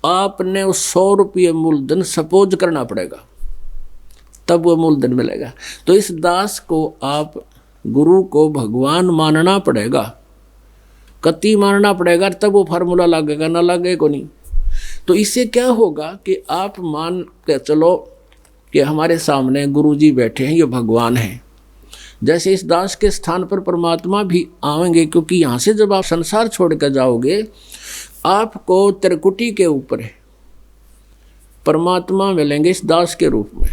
B: आपने उस 100 रुपये मूलधन सपोज करना पड़ेगा, तब वो मूलधन मिलेगा। तो इस दास को आप गुरु को भगवान मानना पड़ेगा, कति मानना पड़ेगा, तब वो फार्मूला लगेगा, ना लगे को नहीं। तो इससे क्या होगा कि आप मान के चलो कि हमारे सामने गुरु जी बैठे हैं, ये भगवान हैं। जैसे इस दास के स्थान पर परमात्मा भी आएंगे, क्योंकि यहाँ से जब आप संसार छोड़ कर जाओगे, आपको त्रिकुटी के ऊपर परमात्मा मिलेंगे इस दास के रूप में।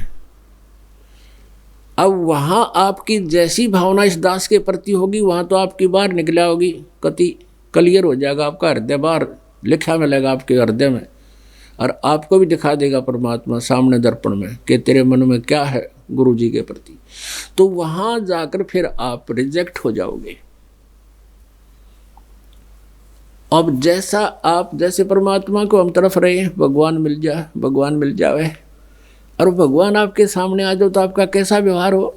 B: अब वहाँ आपकी जैसी भावना इस दास के प्रति होगी, वहाँ तो आपकी बाहर निकला होगी, कति क्लियर हो जाएगा, आपका हृदय बाहर लिखा मिलेगा आपके हृदय में, और आपको भी दिखा देगा परमात्मा सामने दर्पण में कि तेरे मन में क्या है गुरु जी के प्रति। तो वहाँ जाकर फिर आप रिजेक्ट हो जाओगे। अब जैसे परमात्मा को हम तरफ रहे हैं, भगवान मिल जाए, और भगवान आपके सामने आ जाओ, तो आपका कैसा व्यवहार हो।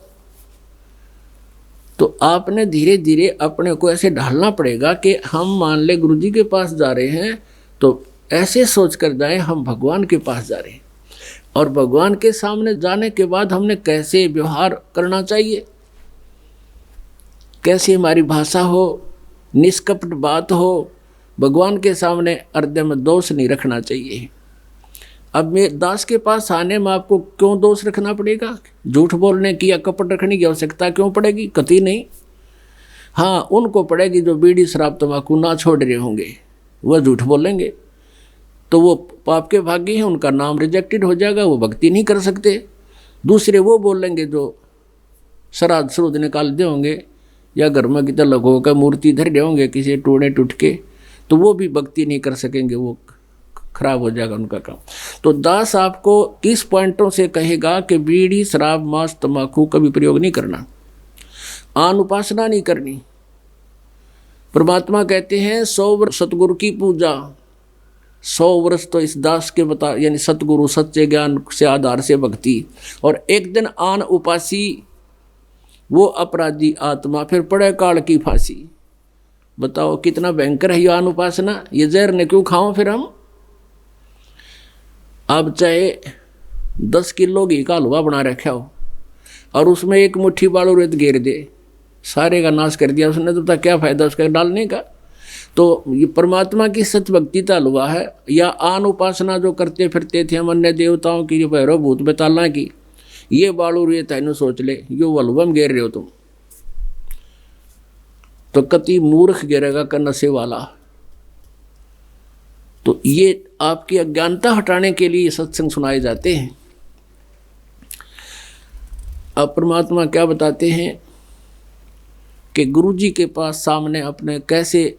B: तो आपने धीरे धीरे अपने को ऐसे ढालना पड़ेगा कि हम मान ले गुरु जी के पास जा रहे हैं, तो ऐसे सोच कर जाएं हम भगवान के पास जा रहे हैं, और भगवान के सामने जाने के बाद हमने कैसे व्यवहार करना चाहिए, कैसे हमारी भाषा हो, निष्कपट बात हो, भगवान के सामने हृदय में दोष नहीं रखना चाहिए। अब मैं दास के पास आने में आपको क्यों दोष रखना पड़ेगा? झूठ बोलने की या कपट रखने की आवश्यकता क्यों पड़ेगी? कति नहीं। हाँ, उनको पड़ेगी जो बीड़ी शराब तंबाकू ना छोड़ रहे होंगे, वह झूठ बोलेंगे तो वो पाप के भागी हैं, उनका नाम रिजेक्टेड हो जाएगा, वो भक्ति नहीं कर सकते। दूसरे वो बोलेंगे जो श्राद्ध श्रुद्ध निकाल दे होंगे, या घर में कितना लगो का मूर्ति धर रहे होंगे किसी टूटे टूट के, तो वो भी भक्ति नहीं कर सकेंगे, वो खराब हो जाएगा उनका काम। तो दास आपको किस पॉइंटों से कहेगा कि बीड़ी शराब मांस तंबाकू का भी प्रयोग नहीं करना, आन उपासना नहीं करनी। परमात्मा कहते हैं 100 वर्ष सतगुरु की पूजा, 100 वर्ष तो इस दास के बता, यानी सतगुरु सच्चे ज्ञान से आधार से भक्ति, और एक दिन आन उपासी वो अपराधी आत्मा फिर पड़े काल की फांसी। बताओ कितना भयंकर है ये आन उपासना, ये जहर ने क्यों खाओ फिर हम। अब चाहे 10 किलो घी का हलवा बना रखा हो और उसमें एक मुट्ठी बालू रेत घेर दे, सारे का नाश कर दिया उसने, तो क्या फायदा उसका डालने का। तो ये परमात्मा की सत्य भक्ति का हलवा है। या आन उपासना जो करते फिरते थे हम अन्य देवताओं की, जो भैरव भूत बेतालना की, ये बालू रेत है, सोच ले यो हलवा में घेर रहे हो तुम, तो कति मूर्ख गिरेगा का नशे वाला। तो ये आपकी अज्ञानता हटाने के लिए सत्संग सुनाए जाते हैं। अब परमात्मा क्या बताते हैं कि गुरु जी के पास सामने अपने कैसे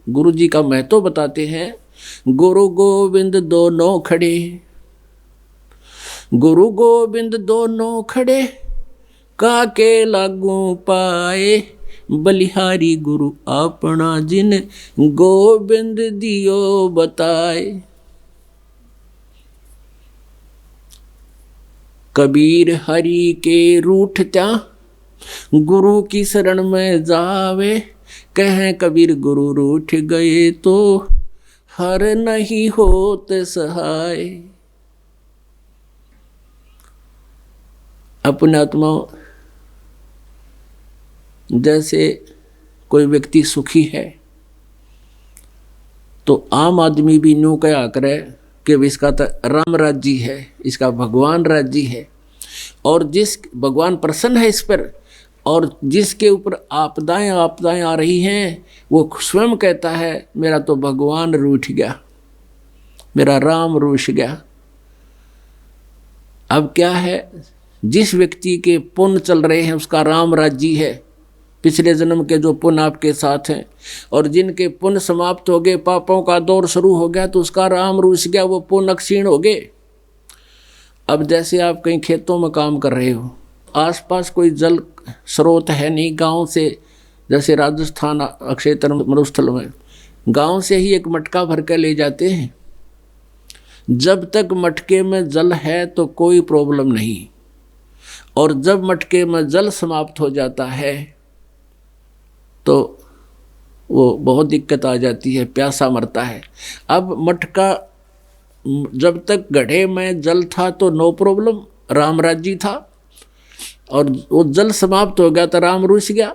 B: गुरु जी का महत्व बताते हैं। गुरु गोविंद दोनों खड़े, गुरु गोविंद दोनों खड़े, काके लागू पाए, बलिहारी गुरु अपना जिन गोविंद दियो बताए। कबीर हरि के रूठत्या, गुरु की शरण में जावे, कहें कबीर गुरु रूठ गए तो हर नहीं होत सहाय। अपने आत्मा जैसे कोई व्यक्ति सुखी है तो आम आदमी भी न्यू कहा करे कि इसका तो राम राज्य है, इसका भगवान राज्य है, और जिस भगवान प्रसन्न है इस पर, और जिसके ऊपर आपदाएं आ रही हैं वो स्वयं कहता है मेरा तो भगवान रूठ गया, मेरा राम रूठ गया। अब क्या है, जिस व्यक्ति के पुण्य चल रहे हैं उसका राम राज्य है, पिछले जन्म के जो पुण्य आपके साथ हैं, और जिनके पुण्य समाप्त हो गए, पापों का दौर शुरू हो गया तो उसका राम रूठ गया, वो पुण्य क्षीण हो गए। अब जैसे आप कहीं खेतों में काम कर रहे हो, आसपास कोई जल स्रोत है नहीं, गांव से, जैसे राजस्थान अक्षेत्र मरुस्थल में गांव से ही एक मटका भर कर ले जाते हैं। जब तक मटके में जल है तो कोई प्रॉब्लम नहीं, और जब मटके में जल समाप्त हो जाता है तो वो बहुत दिक्कत आ जाती है, प्यासा मरता है। अब मटका जब तक घड़े में जल था तो नो प्रॉब्लम, राम राज्य था, और वो जल समाप्त हो गया तो राम रूठ गया,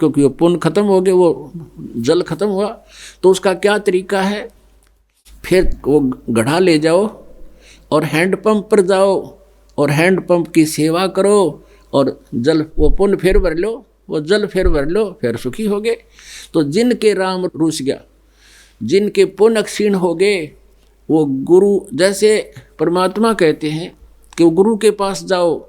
B: क्योंकि वो पुण्य खत्म हो गए, वो जल खत्म हुआ। तो उसका क्या तरीका है, फिर वो घड़ा ले जाओ और हैंडपंप पर जाओ और हैंडपंप की सेवा करो, और जल वो पुण्य फिर भर लो, वो जल फिर भर लो, फिर सुखी हो गए। तो जिनके राम रूठ गया, जिनके पुण्य क्षीण हो गए, वो गुरु, जैसे परमात्मा कहते हैं कि वो गुरु के पास जाओ,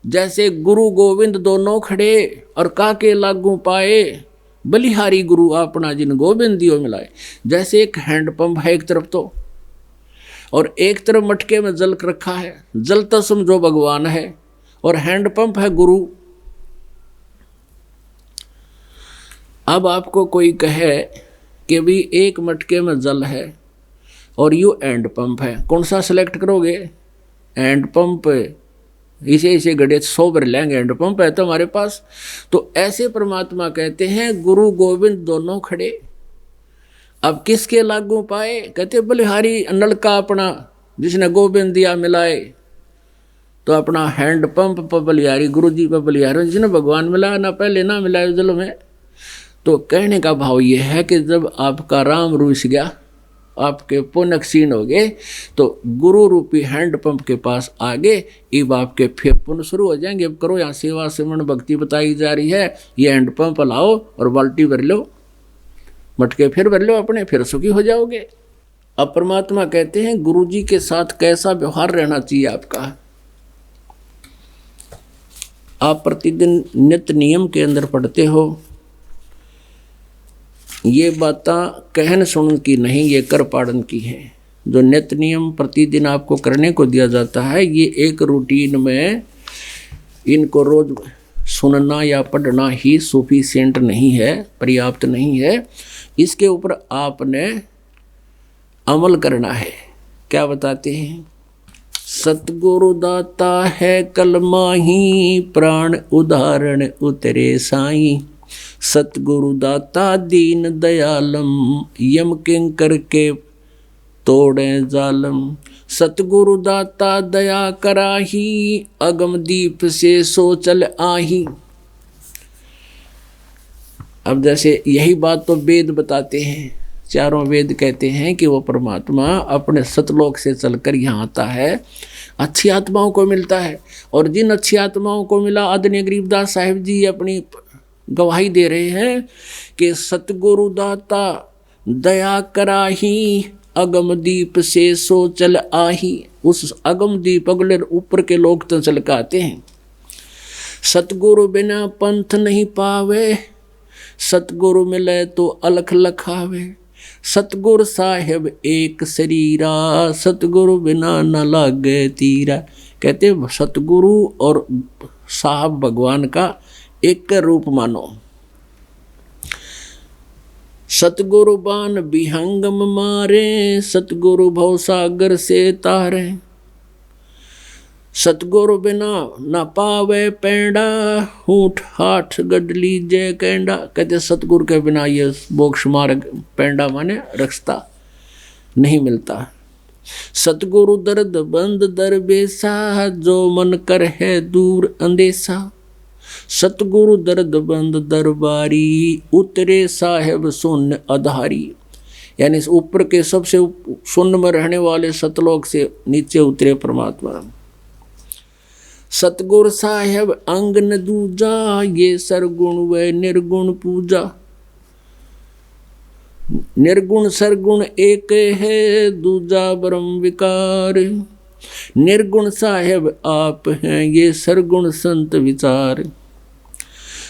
B: जैसे गुरु गोविंद दोनों खड़े और काके लागू पाए, बलिहारी गुरु अपना जिन गोविंद दियो मिलाए। जैसे एक हैंडपंप है एक तरफ तो, और एक तरफ मटके में जल रखा है, जल तो समझो भगवान है और हैंडपंप है गुरु। अब आपको कोई कहे कि भी एक मटके में जल है और यू हैंडपंप है, कौन सा सिलेक्ट करोगे? हैंडपंप, इसे गड़े 100 भर लेंगे, हैंडपंप है तो हमारे पास। तो ऐसे परमात्मा कहते हैं गुरु गोविंद दोनों खड़े। अब किसके लागू पाए? कहते बलिहारी नलका अपना जिसने गोविंद दिया मिलाए, तो अपना हैंडपंप पर बलिहारी, गुरु जी पर बलिहारी, जिसने भगवान मिलाया ना पहले ना मिलाए जल में। तो कहने का भाव ये है कि जब आपका राम रूठ गया, आपके पुण्य क्षीण हो गए, तो गुरु रूपी हैंडपंप के पास आगे, अब आपके फिर पुण्य शुरू हो जाएंगे। अब करो, यहाँ सेवा सिमरन भक्ति बताई जा रही है, ये हैंडपंप लाओ और बाल्टी भर लो, मटके फिर भर लो अपने, फिर सुखी हो जाओगे। अब परमात्मा कहते हैं गुरु जी के साथ कैसा व्यवहार रहना चाहिए आपका। आप प्रतिदिन नित्य नियम के अंदर पढ़ते हो, ये बातें कहन सुनन की नहीं, ये कर पाड़न की है। जो नित्य नियम प्रतिदिन आपको करने को दिया जाता है, ये एक रूटीन में इनको रोज सुनना या पढ़ना ही सफिशिएंट नहीं है, पर्याप्त नहीं है। इसके ऊपर आपने अमल करना है। क्या बताते हैं? सतगुरु दाता है कलमा ही, प्राण उदाहरण उतरे साईं। सतगुरु दाता दीन दयालम, यम किंकर के तोड़े जालम। सतगुरु दाता दया कराही, अगम दीप से सो चल आही। अब जैसे यही बात तो वेद बताते हैं, चारों वेद कहते हैं कि वो परमात्मा अपने सतलोक से चलकर यहाँ आता है, अच्छी आत्माओं को मिलता है। और जिन अच्छी आत्माओं को मिला, आदरणीय गरीबदास साहिब जी अपनी गवाही दे रहे हैं कि सतगुरु दाता दया कराही, अगम दीप से सो चल आही। उस अगम दीप अगले ऊपर के लोग तो चल के आते हैं। सतगुरु बिना पंथ नहीं पावे, सतगुरु मिले तो अलख लखावे। सतगुरु साहिब एक शरीरा, सतगुरु बिना न लागे तीरा। कहते सतगुरु और साहब भगवान का एक रूप मानो। सतगुरु बान विहंगम मारे, सतगुरु भव सागर से तारे। सतगुरु बिना न पावे पेंडा, ऊंट हाथ गढ़ लीजे कैंडा। कहते सतगुरु के बिना ये मोक्ष मार्ग, पेंडा माने रास्ता, नहीं मिलता। सतगुरु दर्द बंद दरबेसा, जो मन कर है दूर अंदेशा। सतगुरु दर्द बंद दरबारी, उतरे साहेब शून्य आधारी। यानी ऊपर के सबसे शून्य में रहने वाले सतलोक से नीचे उतरे परमात्मा। सतगुरु साहेब अंग न दूजा, ये सरगुण व निर्गुण पूजा। निर्गुण सरगुण एक है, दूजा ब्रह्म विकार। निर्गुण साहेब आप हैं, ये सरगुण संत विचार।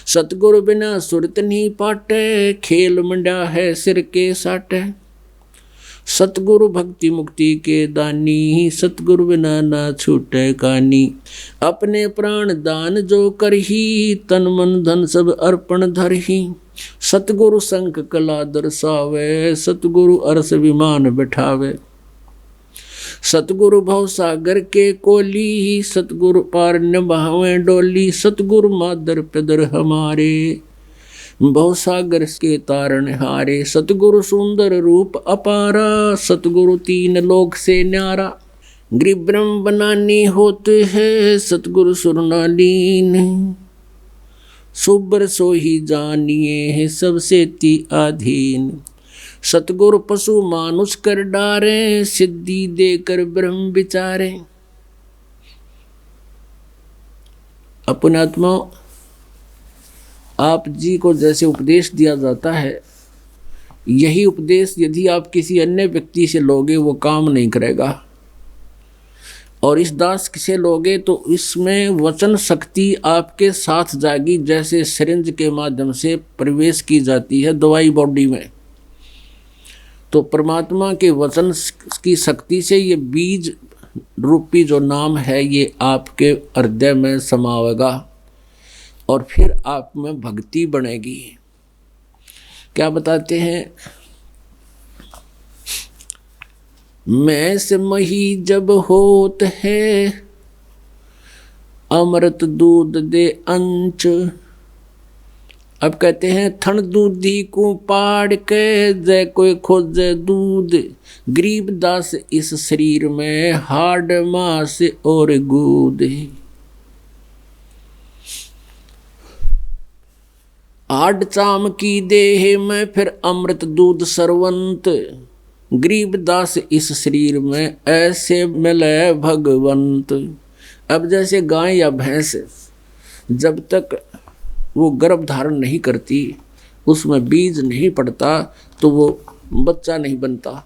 B: सतगुरु बिना सुरत नहीं पाटे, खेल मंडा है सिर के साटे। सतगुरु भक्ति मुक्ति के दानी, सतगुरु बिना ना छूटे कानी। अपने प्राण दान जो करही, तन मन धन सब अर्पण धरही। सतगुरु शंख कला दर्शावे, सतगुरु अरस विमान बैठावे। सतगुरु भव सागर के कोली, सतगुरु पार न बहावे डोली। सतगुरु मादर पिदर हमारे, भव सागर के तारण हारे। सतगुरु सुंदर रूप अपारा, सतगुरु तीन लोक से न्यारा। गृह ब्रह्म बनानी होते है, सतगुरु सुरनालीन। सुबर सो ही जानिए है, सबसे ती अधीन। सतगुरु पशु मानुष कर डारे, सिद्धि देकर ब्रह्म विचारे। अपने आत्मा आप जी को जैसे उपदेश दिया जाता है, यही उपदेश यदि आप किसी अन्य व्यक्ति से लोगे वो काम नहीं करेगा। और इस दास से लोगे तो इसमें वचन शक्ति आपके साथ जाएगी, जैसे सिरिंज के माध्यम से प्रवेश की जाती है दवाई बॉडी में। तो परमात्मा के वचन की शक्ति से ये बीज रूपी जो नाम है ये आपके हृदय में समावेगा और फिर आप में भक्ति बनेगी। क्या बताते हैं, मैं से मही जब होत है, अमृत दूध दे अंच। अब कहते हैं थन दूधी को पाड़ के, जय कोई खोजे दूध। गरीब दास इस शरीर में, हाड मास और गूद। आड चाम की देह में फिर अमृत दूध सरवंत। गरीब दास इस शरीर में, ऐसे मिले भगवंत। अब जैसे गाय या भैंस जब तक वो गर्भ धारण नहीं करती, उसमें बीज नहीं पड़ता, तो वो बच्चा नहीं बनता।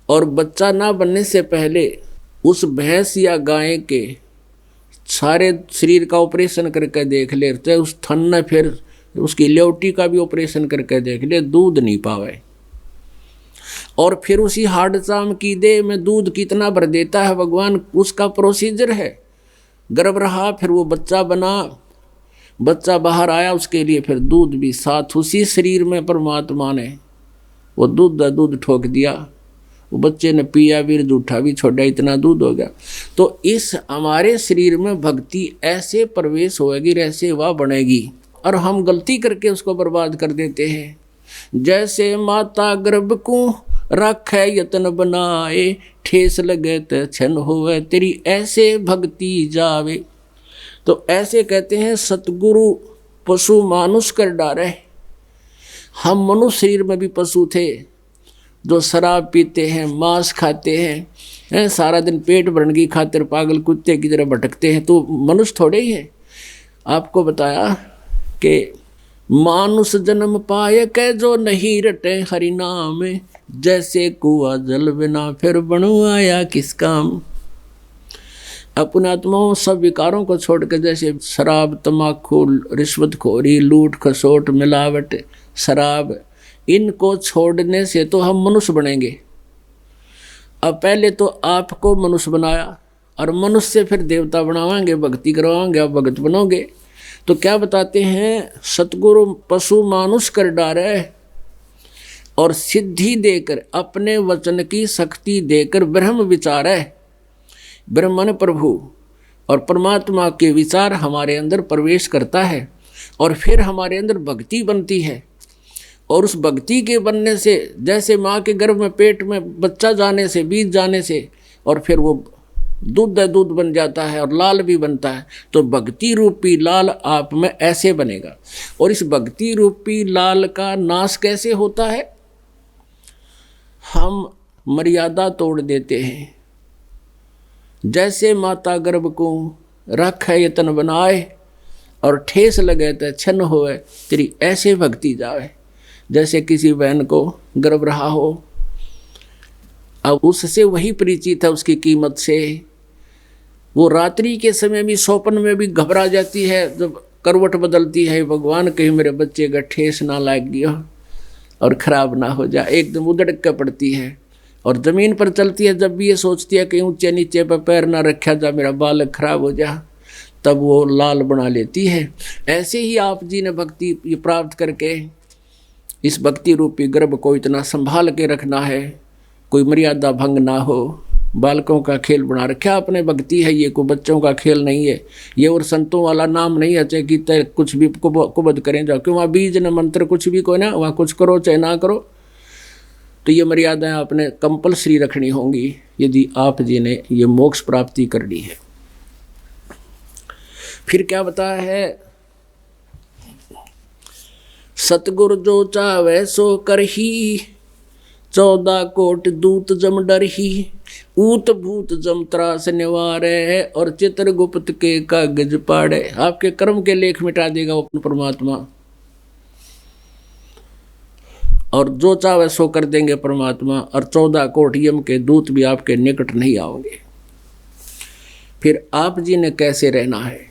B: और बच्चा ना बनने से पहले उस भैंस या गाय के सारे शरीर का ऑपरेशन करके देख लेते, उस थन ने फिर उसकी लेवटी का भी ऑपरेशन करके देख ले, दूध नहीं पावे। और फिर उसी हार्ड चाम की देह में दूध कितना भर देता है भगवान, उसका प्रोसीजर है। गर्भ रहा, फिर वो बच्चा बना, बच्चा बाहर आया, उसके लिए फिर दूध भी साथ उसी शरीर में परमात्मा ने वो दूध ठोक दिया। वो बच्चे ने पिया भी, जूठा भी छोड़ा, इतना दूध हो गया। तो इस हमारे शरीर में भक्ति ऐसे प्रवेश होएगी, ऐसे वह बनेगी, और हम गलती करके उसको बर्बाद कर देते हैं। जैसे माता गर्भ को रखे यतन बनाए, ठेस लगे तो छन होवे तेरी, ऐसे भक्ति जावे। तो ऐसे कहते हैं सतगुरु पशु मानुष कर डारे। हम मनुष्य शरीर में भी पशु थे, जो शराब पीते हैं, मांस खाते हैं, सारा दिन पेट भरने की खातिर पागल कुत्ते की तरह भटकते हैं, तो मनुष्य थोड़े ही हैं। आपको बताया कि मानुष जन्म पाए के, जो नहीं रटे हरि नाम। जैसे कुआ जल बिना फिर बनवाया किस काम। अपने आत्माओं सब विकारों को छोड़ के, जैसे शराब, तम्बाकू, रिश्वतखोरी, लूट खसोट, मिलावट, शराब, इनको छोड़ने से तो हम मनुष्य बनेंगे। अब पहले तो आपको मनुष्य बनाया, और मनुष्य फिर देवता बनावाएंगे, भक्ति करवाएंगे, आप भगत बनोगे। तो क्या बताते हैं, सतगुरु पशु मानुष कर डारे और सिद्धि देकर अपने वचन की शक्ति देकर ब्रह्म विचार है। ब्रह्मन प्रभु और परमात्मा के विचार हमारे अंदर प्रवेश करता है और फिर हमारे अंदर भक्ति बनती है। और उस भक्ति के बनने से, जैसे माँ के गर्भ में पेट में बच्चा जाने से, बीज जाने से, और फिर वो दूध बन जाता है और लाल भी बनता है, तो भक्ति रूपी लाल आप में ऐसे बनेगा। और इस भक्ति रूपी लाल का नाश कैसे होता है? हम मर्यादा तोड़ देते हैं। जैसे माता गर्भ को रख है यतन बनाए और ठेस लगे तो छन्न होए, तेरी ऐसे भक्ति जावे। जैसे किसी बहन को गर्भ रहा हो, अब उससे वही परिचित है उसकी कीमत से, वो रात्रि के समय भी स्वप्न में भी घबरा जाती है, जब करवट बदलती है, भगवान कहीं मेरे बच्चे का ठेस ना लग गया और खराब ना हो जाए, एकदम उधड़क कर पड़ती है। और ज़मीन पर चलती है, जब भी ये सोचती है कि ऊंचे नीचे पर पैर ना रखा जा, मेरा बालक खराब हो जा, तब वो लाल बना लेती है। ऐसे ही आप जी ने भक्ति प्राप्त करके इस भक्ति रूपी गर्भ को इतना संभाल के रखना है, कोई मर्यादा भंग ना हो। बालकों का खेल बना रखा आपने, भक्ति है ये, कोई बच्चों का खेल नहीं है ये, और संतों वाला नाम नहीं है, चाहे कि कुछ भी कुबद करें जाओ, क्यों वहाँ बीज न मंत्र कुछ भी कोई ना, वहाँ कुछ करो चाहे ना करो। तो ये मर्यादाएं आपने कंपलसरी रखनी होंगी यदि आप जी ने ये मोक्ष प्राप्ति करनी है। फिर क्या बताया है, सतगुरु जो चावे सो करही, 14 कोट दूत जम डरही, ऊत भूत जम त्रास निवारे, और चित्रगुप्त के कागज पाड़े। आपके कर्म के लेख मिटा देगा वो परमात्मा, और जो चाहे सो कर देंगे परमात्मा, और 14 कोट यम के दूत भी आपके निकट नहीं आओगे। फिर आप जी ने कैसे रहना है,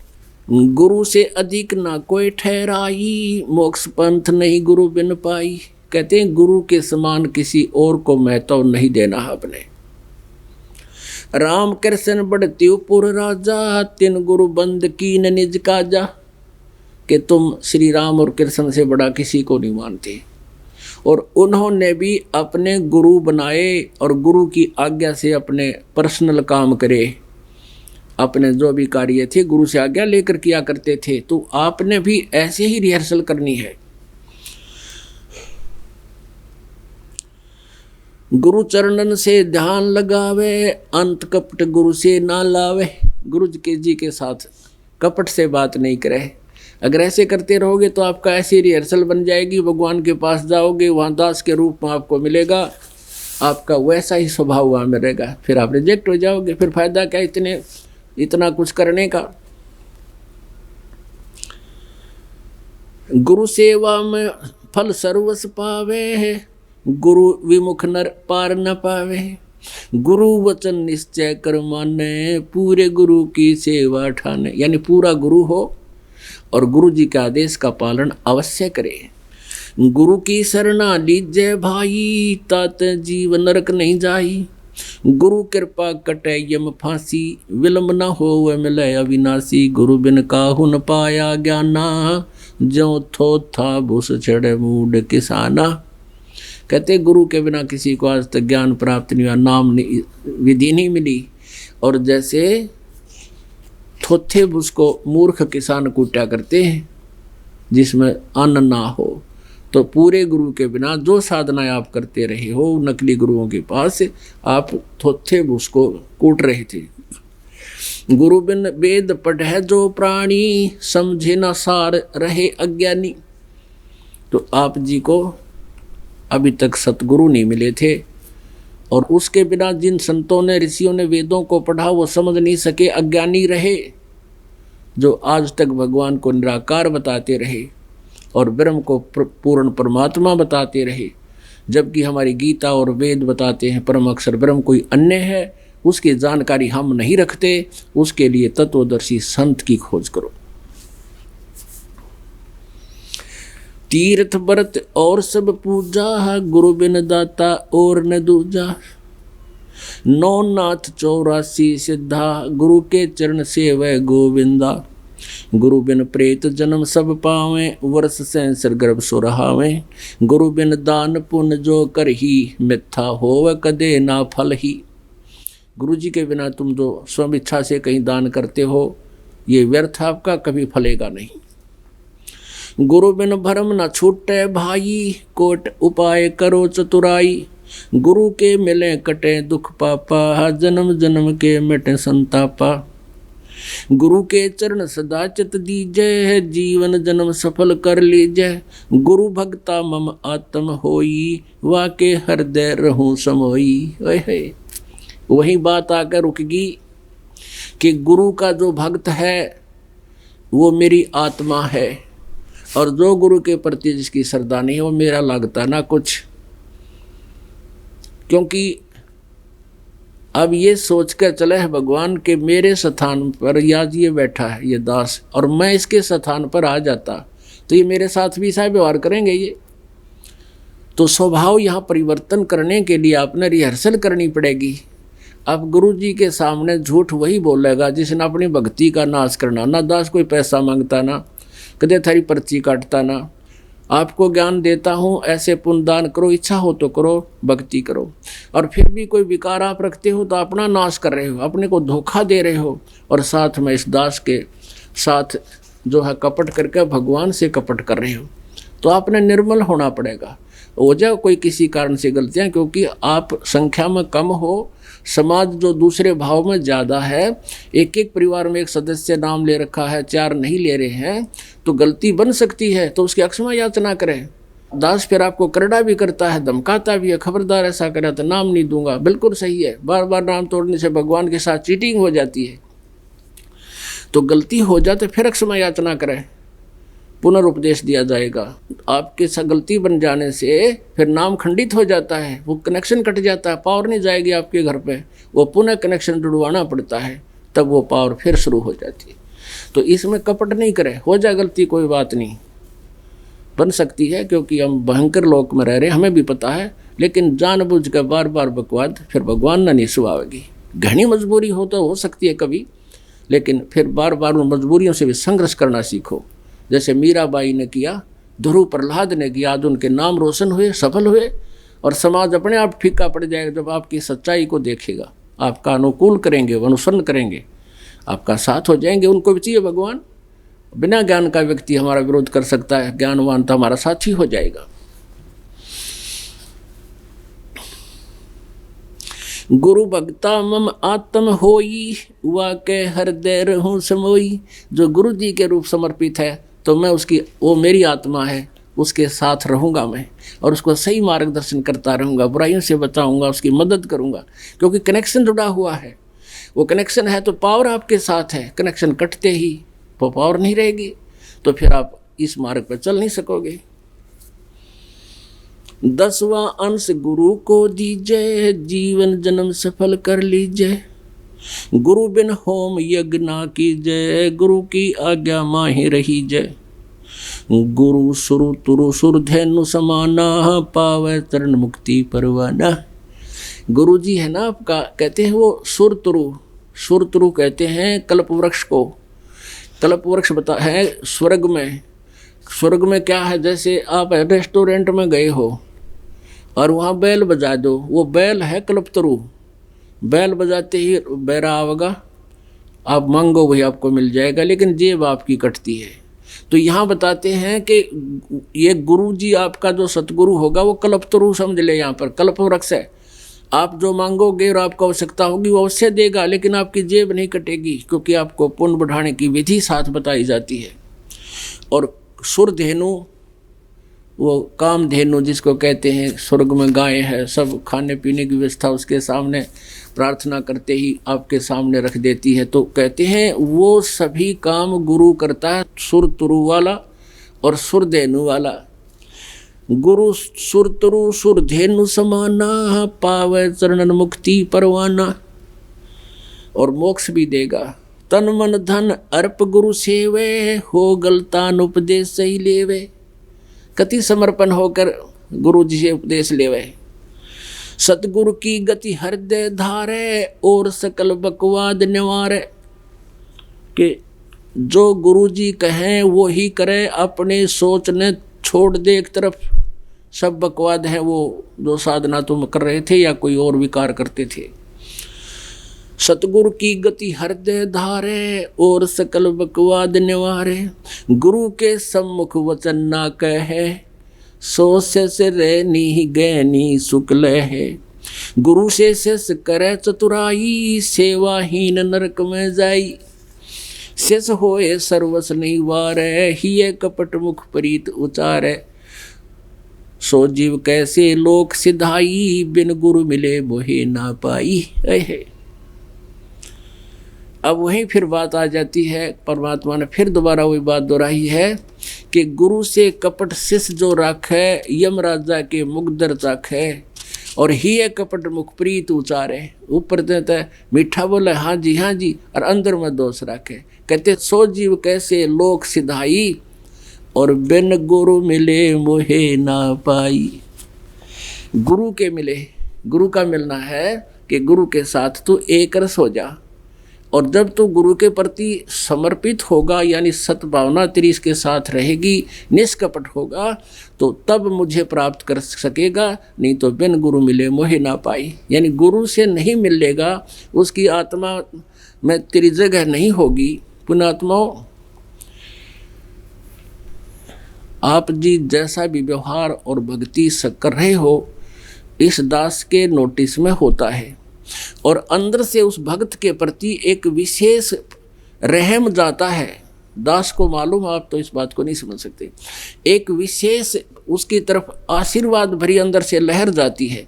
B: गुरु से अधिक ना कोई ठहराई, मोक्ष पंथ नहीं गुरु बिन पाई। कहते हैं गुरु के समान किसी और को महत्व नहीं देना आपने। राम कृष्ण बढ़ती पुर राजा, तिन गुरु बंद कीन निज काजा। कि तुम श्री राम और कृष्ण से बड़ा किसी को नहीं मानते, और उन्होंने भी अपने गुरु बनाए और गुरु की आज्ञा से अपने पर्सनल काम करे, अपने जो भी कार्य थे गुरु से आज्ञा लेकर किया करते थे। तो आपने भी ऐसे ही रिहर्सल करनी है। गुरु चरणन से ध्यान लगावे, अंत कपट गुरु से ना लावे। गुरु जी के साथ कपट से बात नहीं करे। अगर ऐसे करते रहोगे तो आपका ऐसी रिहर्सल बन जाएगी, भगवान के पास जाओगे, वहाँ दास के रूप में आपको मिलेगा, आपका वैसा ही स्वभाव वहाँ में रहेगा, फिर आप रिजेक्ट हो जाओगे। फिर फायदा क्या इतना कुछ करने का। गुरु सेवा में फल सर्वस पावे है, गुरु विमुख नर पार न पावे। गुरु वचन निश्चय कर माने, पूरे गुरु की सेवा ठाने। यानी पूरा गुरु हो और गुरु जी के आदेश का पालन अवश्य करे। गुरु की शरणा लीजे भाई, तात जीव नरक नहीं जाई। गुरु कृपा कटे यम फांसी, विलम्ब न हो वह मिले अविनाशी। गुरु बिन काहु न पाया ज्ञाना, जो थो था भूस छड़े मूड किसाना। कहते गुरु के बिना किसी को आज तक ज्ञान प्राप्त नहीं हुआ, नाम नहीं, विधि नहीं मिली। और जैसे थोथे भूस को मूर्ख किसान कूटा करते हैं जिसमें अन्न ना हो, तो पूरे गुरु के बिना जो साधनाएं आप करते रहे हो नकली गुरुओं के पास, आप थोथे भूस को कूट रहे थे। गुरु बिन वेद पढ़े जो प्राणी, समझे न सार रहे अज्ञानी। तो आप जी को अभी तक सतगुरु नहीं मिले थे, और उसके बिना जिन संतों ने ऋषियों ने वेदों को पढ़ा वो समझ नहीं सके, अज्ञानी रहे, जो आज तक भगवान को निराकार बताते रहे और ब्रह्म को पूर्ण परमात्मा बताते रहे। जबकि हमारी गीता और वेद बताते हैं परम अक्षर ब्रह्म कोई अन्य है, उसकी जानकारी हम नहीं रखते। उसके लिए तत्वदर्शी संत की खोज करो। तीर्थ व्रत और सब पूजा, गुरु बिन दाता और न दूजा। नौ नाथ 84 सिद्धा, गुरु के चरण सेवै गोविंदा। गुरु बिन प्रेत जन्म सब पावे, वर्ष सहस्र गर्भ सुरहावे। गुरु बिन दान पुण्य जो करही, मिथ्या होव कदे ना फल ही। गुरु जी के बिना तुम जो स्वयं इच्छा से कहीं दान करते हो, ये व्यर्थ आपका, कभी फलेगा नहीं। गुरु बिन भरम न छूटे भाई, कोट उपाय करो चतुराई। गुरु के मिले कटे दुख पापा, जन्म जन्म के मिटे संतापा। गुरु के चरण सदा चित दीजय, जीवन जन्म सफल कर लीजय। गुरु भक्ता मम आत्म होई, वाके हृदय रहूं समोई। वही बात आकर रुकेगी कि गुरु का जो भक्त है वो मेरी आत्मा है, और जो गुरु के प्रति जिसकी श्रद्धा नहीं है वो मेरा लगता ना कुछ। क्योंकि अब ये सोचकर चले है भगवान के मेरे स्थान पर आज ये बैठा है ये दास, और मैं इसके स्थान पर आ जाता तो ये मेरे साथ भी ऐसा व्यवहार करेंगे। ये तो स्वभाव यहाँ परिवर्तन करने के लिए आपने रिहर्सल करनी पड़ेगी। अब गुरु जी के सामने झूठ वही बोलेगा जिसने अपनी भक्ति का नाश करना। ना दास कोई पैसा मांगता, ना कदे थारी पर्ची काटता, ना आपको ज्ञान देता हूँ ऐसे पुण्यदान करो, इच्छा हो तो करो, भक्ति करो। और फिर भी कोई विकार आप रखते हो तो अपना नाश कर रहे हो, अपने को धोखा दे रहे हो, और साथ में इस दास के साथ जो है कपट करके भगवान से कपट कर रहे हो। तो आपने निर्मल होना पड़ेगा। हो जाए कोई किसी कारण से गलतियाँ, क्योंकि आप संख्या में कम हो, समाज जो दूसरे भाव में ज़्यादा है, एक एक परिवार में एक सदस्य नाम ले रखा है, 4 नहीं ले रहे हैं, तो गलती बन सकती है, तो उसकी अक्षमा याचना करें। दास फिर आपको करड़ा भी करता है, धमकाता भी है, खबरदार ऐसा करे तो नाम नहीं दूंगा। बिल्कुल सही है, बार बार नाम तोड़ने से भगवान के साथ चीटिंग हो जाती है। तो गलती हो जाए फिर अक्षमा याचना करें, पुनरुपदेश दिया जाएगा। आपके साथ गलती बन जाने से फिर नाम खंडित हो जाता है, वो कनेक्शन कट जाता है, पावर नहीं जाएगी आपके घर पे, वो पुनः कनेक्शन जुड़वाना पड़ता है, तब वो पावर फिर शुरू हो जाती है। तो इसमें कपट नहीं करें, हो जाए गलती कोई बात नहीं, बन सकती है, क्योंकि हम भयंकर लोक में रह रहे हैं, हमें भी पता है। लेकिन जानबूझ कर बार बार बकवाद फिर भगवान न नहीं सुहावेगी। घनी मजबूरी हो तो हो सकती है कभी, लेकिन फिर बार बार उन मजबूरियों से भी संघर्ष करना सीखो। जैसे मीराबाई ने किया, ध्रुव प्रहलाद ने किया, आज उनके नाम रोशन हुए, सफल हुए, और समाज अपने आप फीका पड़ जाएगा जब आपकी सच्चाई को देखेगा, आपका अनुकूल करेंगे, अनुसरण करेंगे, आपका साथ हो जाएंगे। उनको भी चाहिए भगवान। बिना ज्ञान का व्यक्ति हमारा विरोध कर सकता है, ज्ञानवान तो हमारा साथी हो जाएगा। गुरु भक्ता मम आत्म होई, वाके हृदय रहूं समोई। जो गुरु जी के रूप समर्पित है तो मैं उसकी, वो मेरी आत्मा है, उसके साथ रहूँगा मैं, और उसको सही मार्गदर्शन करता रहूँगा, बुराइयों से बचाऊँगा, उसकी मदद करूँगा, क्योंकि कनेक्शन जुड़ा हुआ है। वो कनेक्शन है तो पावर आपके साथ है, कनेक्शन कटते ही वो पावर नहीं रहेगी, तो फिर आप इस मार्ग पर चल नहीं सकोगे। 10वां अंश गुरु को दीजय, जीवन जन्म सफल कर लीजय। गुरु बिन होम यज्ञ ना कीजय, गुरु की आज्ञा माही रही जय। गुरु सुरु तुरु सुर धैनु समाना, पावे चरण मुक्ति परवाना। गुरु जी है ना आपका, कहते हैं वो सुरतुरु कहते हैं कल्प वृक्ष को। कल्प वृक्ष बता है स्वर्ग में। स्वर्ग में क्या है, जैसे आप रेस्टोरेंट में गए हो और वहाँ बैल बजा दो, वो बैल है कल्पतरु। बैल बजाते ही बैरा आवेगा, आप मांगो वही आपको मिल जाएगा, लेकिन जेब आपकी कटती है। तो यहाँ बताते हैं कि ये गुरु जी आपका जो सतगुरु होगा वो कल्पतरु समझ ले, यहाँ पर कल्प वृक्ष है। आप जो मांगोगे और आपको आवश्यकता होगी वो अवश्य देगा, लेकिन आपकी जेब नहीं कटेगी, क्योंकि आपको पुण्य बढ़ाने की विधि साथ बताई जाती है। और सुरधेनु, वो कामधेनु जिसको कहते हैं, स्वर्ग में गाय है, सब खाने पीने की व्यवस्था उसके सामने प्रार्थना करते ही आपके सामने रख देती है। तो कहते हैं वो सभी काम गुरु करता है, सुरतुरु वाला और सुरधेनु वाला। गुरु सुरतुरु सुरधेनु समाना, पावे चरणन मुक्ति परवाना। और मोक्ष भी देगा। तन मन धन अर्प गुरु सेवे, हो गलतान उपदेश सही लेवे। कति समर्पण होकर गुरु जी से उपदेश लेवे। सतगुरु की गति हृदय धारे और सकल बकवाद निवारे। कि जो गुरु जी कहें वो ही करे, अपने सोच ने छोड़ दे एक तरफ। सब बकवाद है वो जो साधना तुम कर रहे थे या कोई और विकार करते थे। सतगुरु की गति हृदय धारे और सकल बकवाद निवारे। गुरु के सम्मुख वचन ना कहे, सो से रहनी गैनी शुक्ल है। गुरु से शेष करे चतुराई, सेवाहीन नरक में जाई। शेष होए सर्वस नहीं वारे, हिये कपट मुख प्रीत उचारे। सो जीव कैसे लोक सिधाई, बिन गुरु मिले मोहे ना पाई। अब वहीं फिर बात आ जाती है, परमात्मा ने फिर दोबारा वही बात दोहराई है कि गुरु से कपट शिष्य जो राखे, यम राजा के मुगदर चाखे। और ही कपट मुख प्रीत उचारे। ऊपर देता है मीठा बोले हाँ जी, और अंदर में दोष राखे। कहते सो जीव कैसे लोक सिधाई, और बिन गुरु मिले मोहे ना पाई। गुरु के मिले, गुरु का मिलना है कि गुरु के साथ तू एक रस हो जा। और जब तू गुरु के प्रति समर्पित होगा, यानी सद्भावना तेरी इसके साथ रहेगी, निष्कपट होगा, तो तब मुझे प्राप्त कर सकेगा। नहीं तो बिन गुरु मिले मोहे ना पाई, यानी गुरु से नहीं मिलेगा, उसकी आत्मा में तेरी जगह नहीं होगी। पुण्यात्माओं, आप जी जैसा भी व्यवहार और भक्ति कर रहे हो, इस दास के नोटिस में होता है। और अंदर से उस भक्त के प्रति एक विशेष रहम जाता है। दास को मालूम, आप तो इस बात को नहीं समझ सकते। एक विशेष उसकी तरफ आशीर्वाद भरी अंदर से लहर जाती है।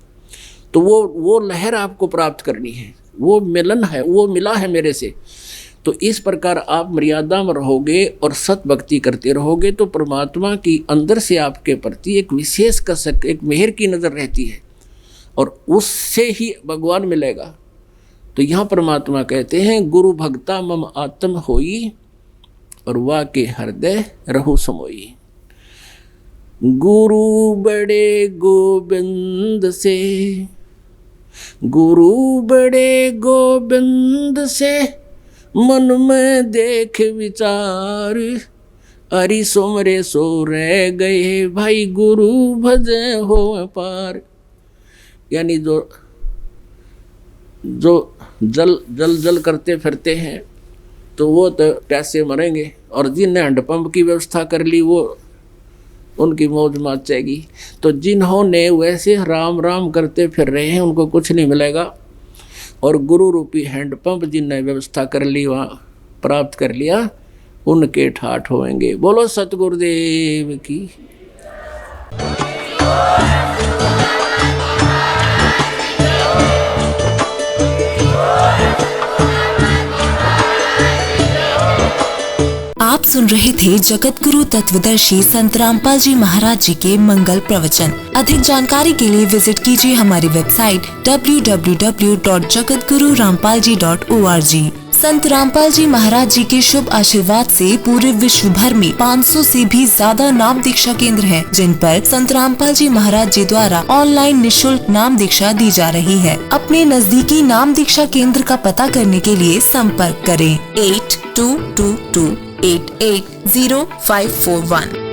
B: तो वो लहर आपको प्राप्त करनी है, वो मिलन है, वो मिला है मेरे से। तो इस प्रकार आप मर्यादा में रहोगे और सत भक्ति करते रहोगे, तो परमात्मा की अंदर से आपके प्रति एक विशेष कसक, एक मेहर की नज़र रहती है, और उससे ही भगवान मिलेगा। तो यहाँ परमात्मा कहते हैं गुरु भक्ता मम आत्म होई, और वा के हृदय रहु समोई। गुरु बड़े गोविंद से, गुरु बड़े गोविंद से, मन में देख विचार, अरि सोमरे सो रह गए भाई, गुरु भजे हो पार। यानी जो जल करते फिरते हैं तो वो तो प्यासे मरेंगे, और जिनने हैंडपंप की व्यवस्था कर ली वो उनकी मौज मचेगी। तो जिन्होंने वैसे राम राम करते फिर रहे हैं उनको कुछ नहीं मिलेगा, और गुरु रूपी हैंडपंप जिनने व्यवस्था कर ली, वहाँ प्राप्त कर लिया, उनके ठाठ होंगे। बोलो सतगुरुदेव की।
C: आप सुन रहे थे जगत गुरु तत्वदर्शी संत रामपाल जी महाराज जी के मंगल प्रवचन। अधिक जानकारी के लिए विजिट कीजिए हमारी वेबसाइट www.jagatgururampalji.org। संत रामपाल जी महाराज जी के शुभ आशीर्वाद से पूरे विश्व भर में 500 से भी ज्यादा नाम दीक्षा केंद्र हैं, जिन पर संत रामपाल जी महाराज जी द्वारा ऑनलाइन निशुल्क नाम दीक्षा दी जा रही है। अपने नजदीकी नाम दीक्षा केंद्र का पता करने के लिए संपर्क करें 8222880541।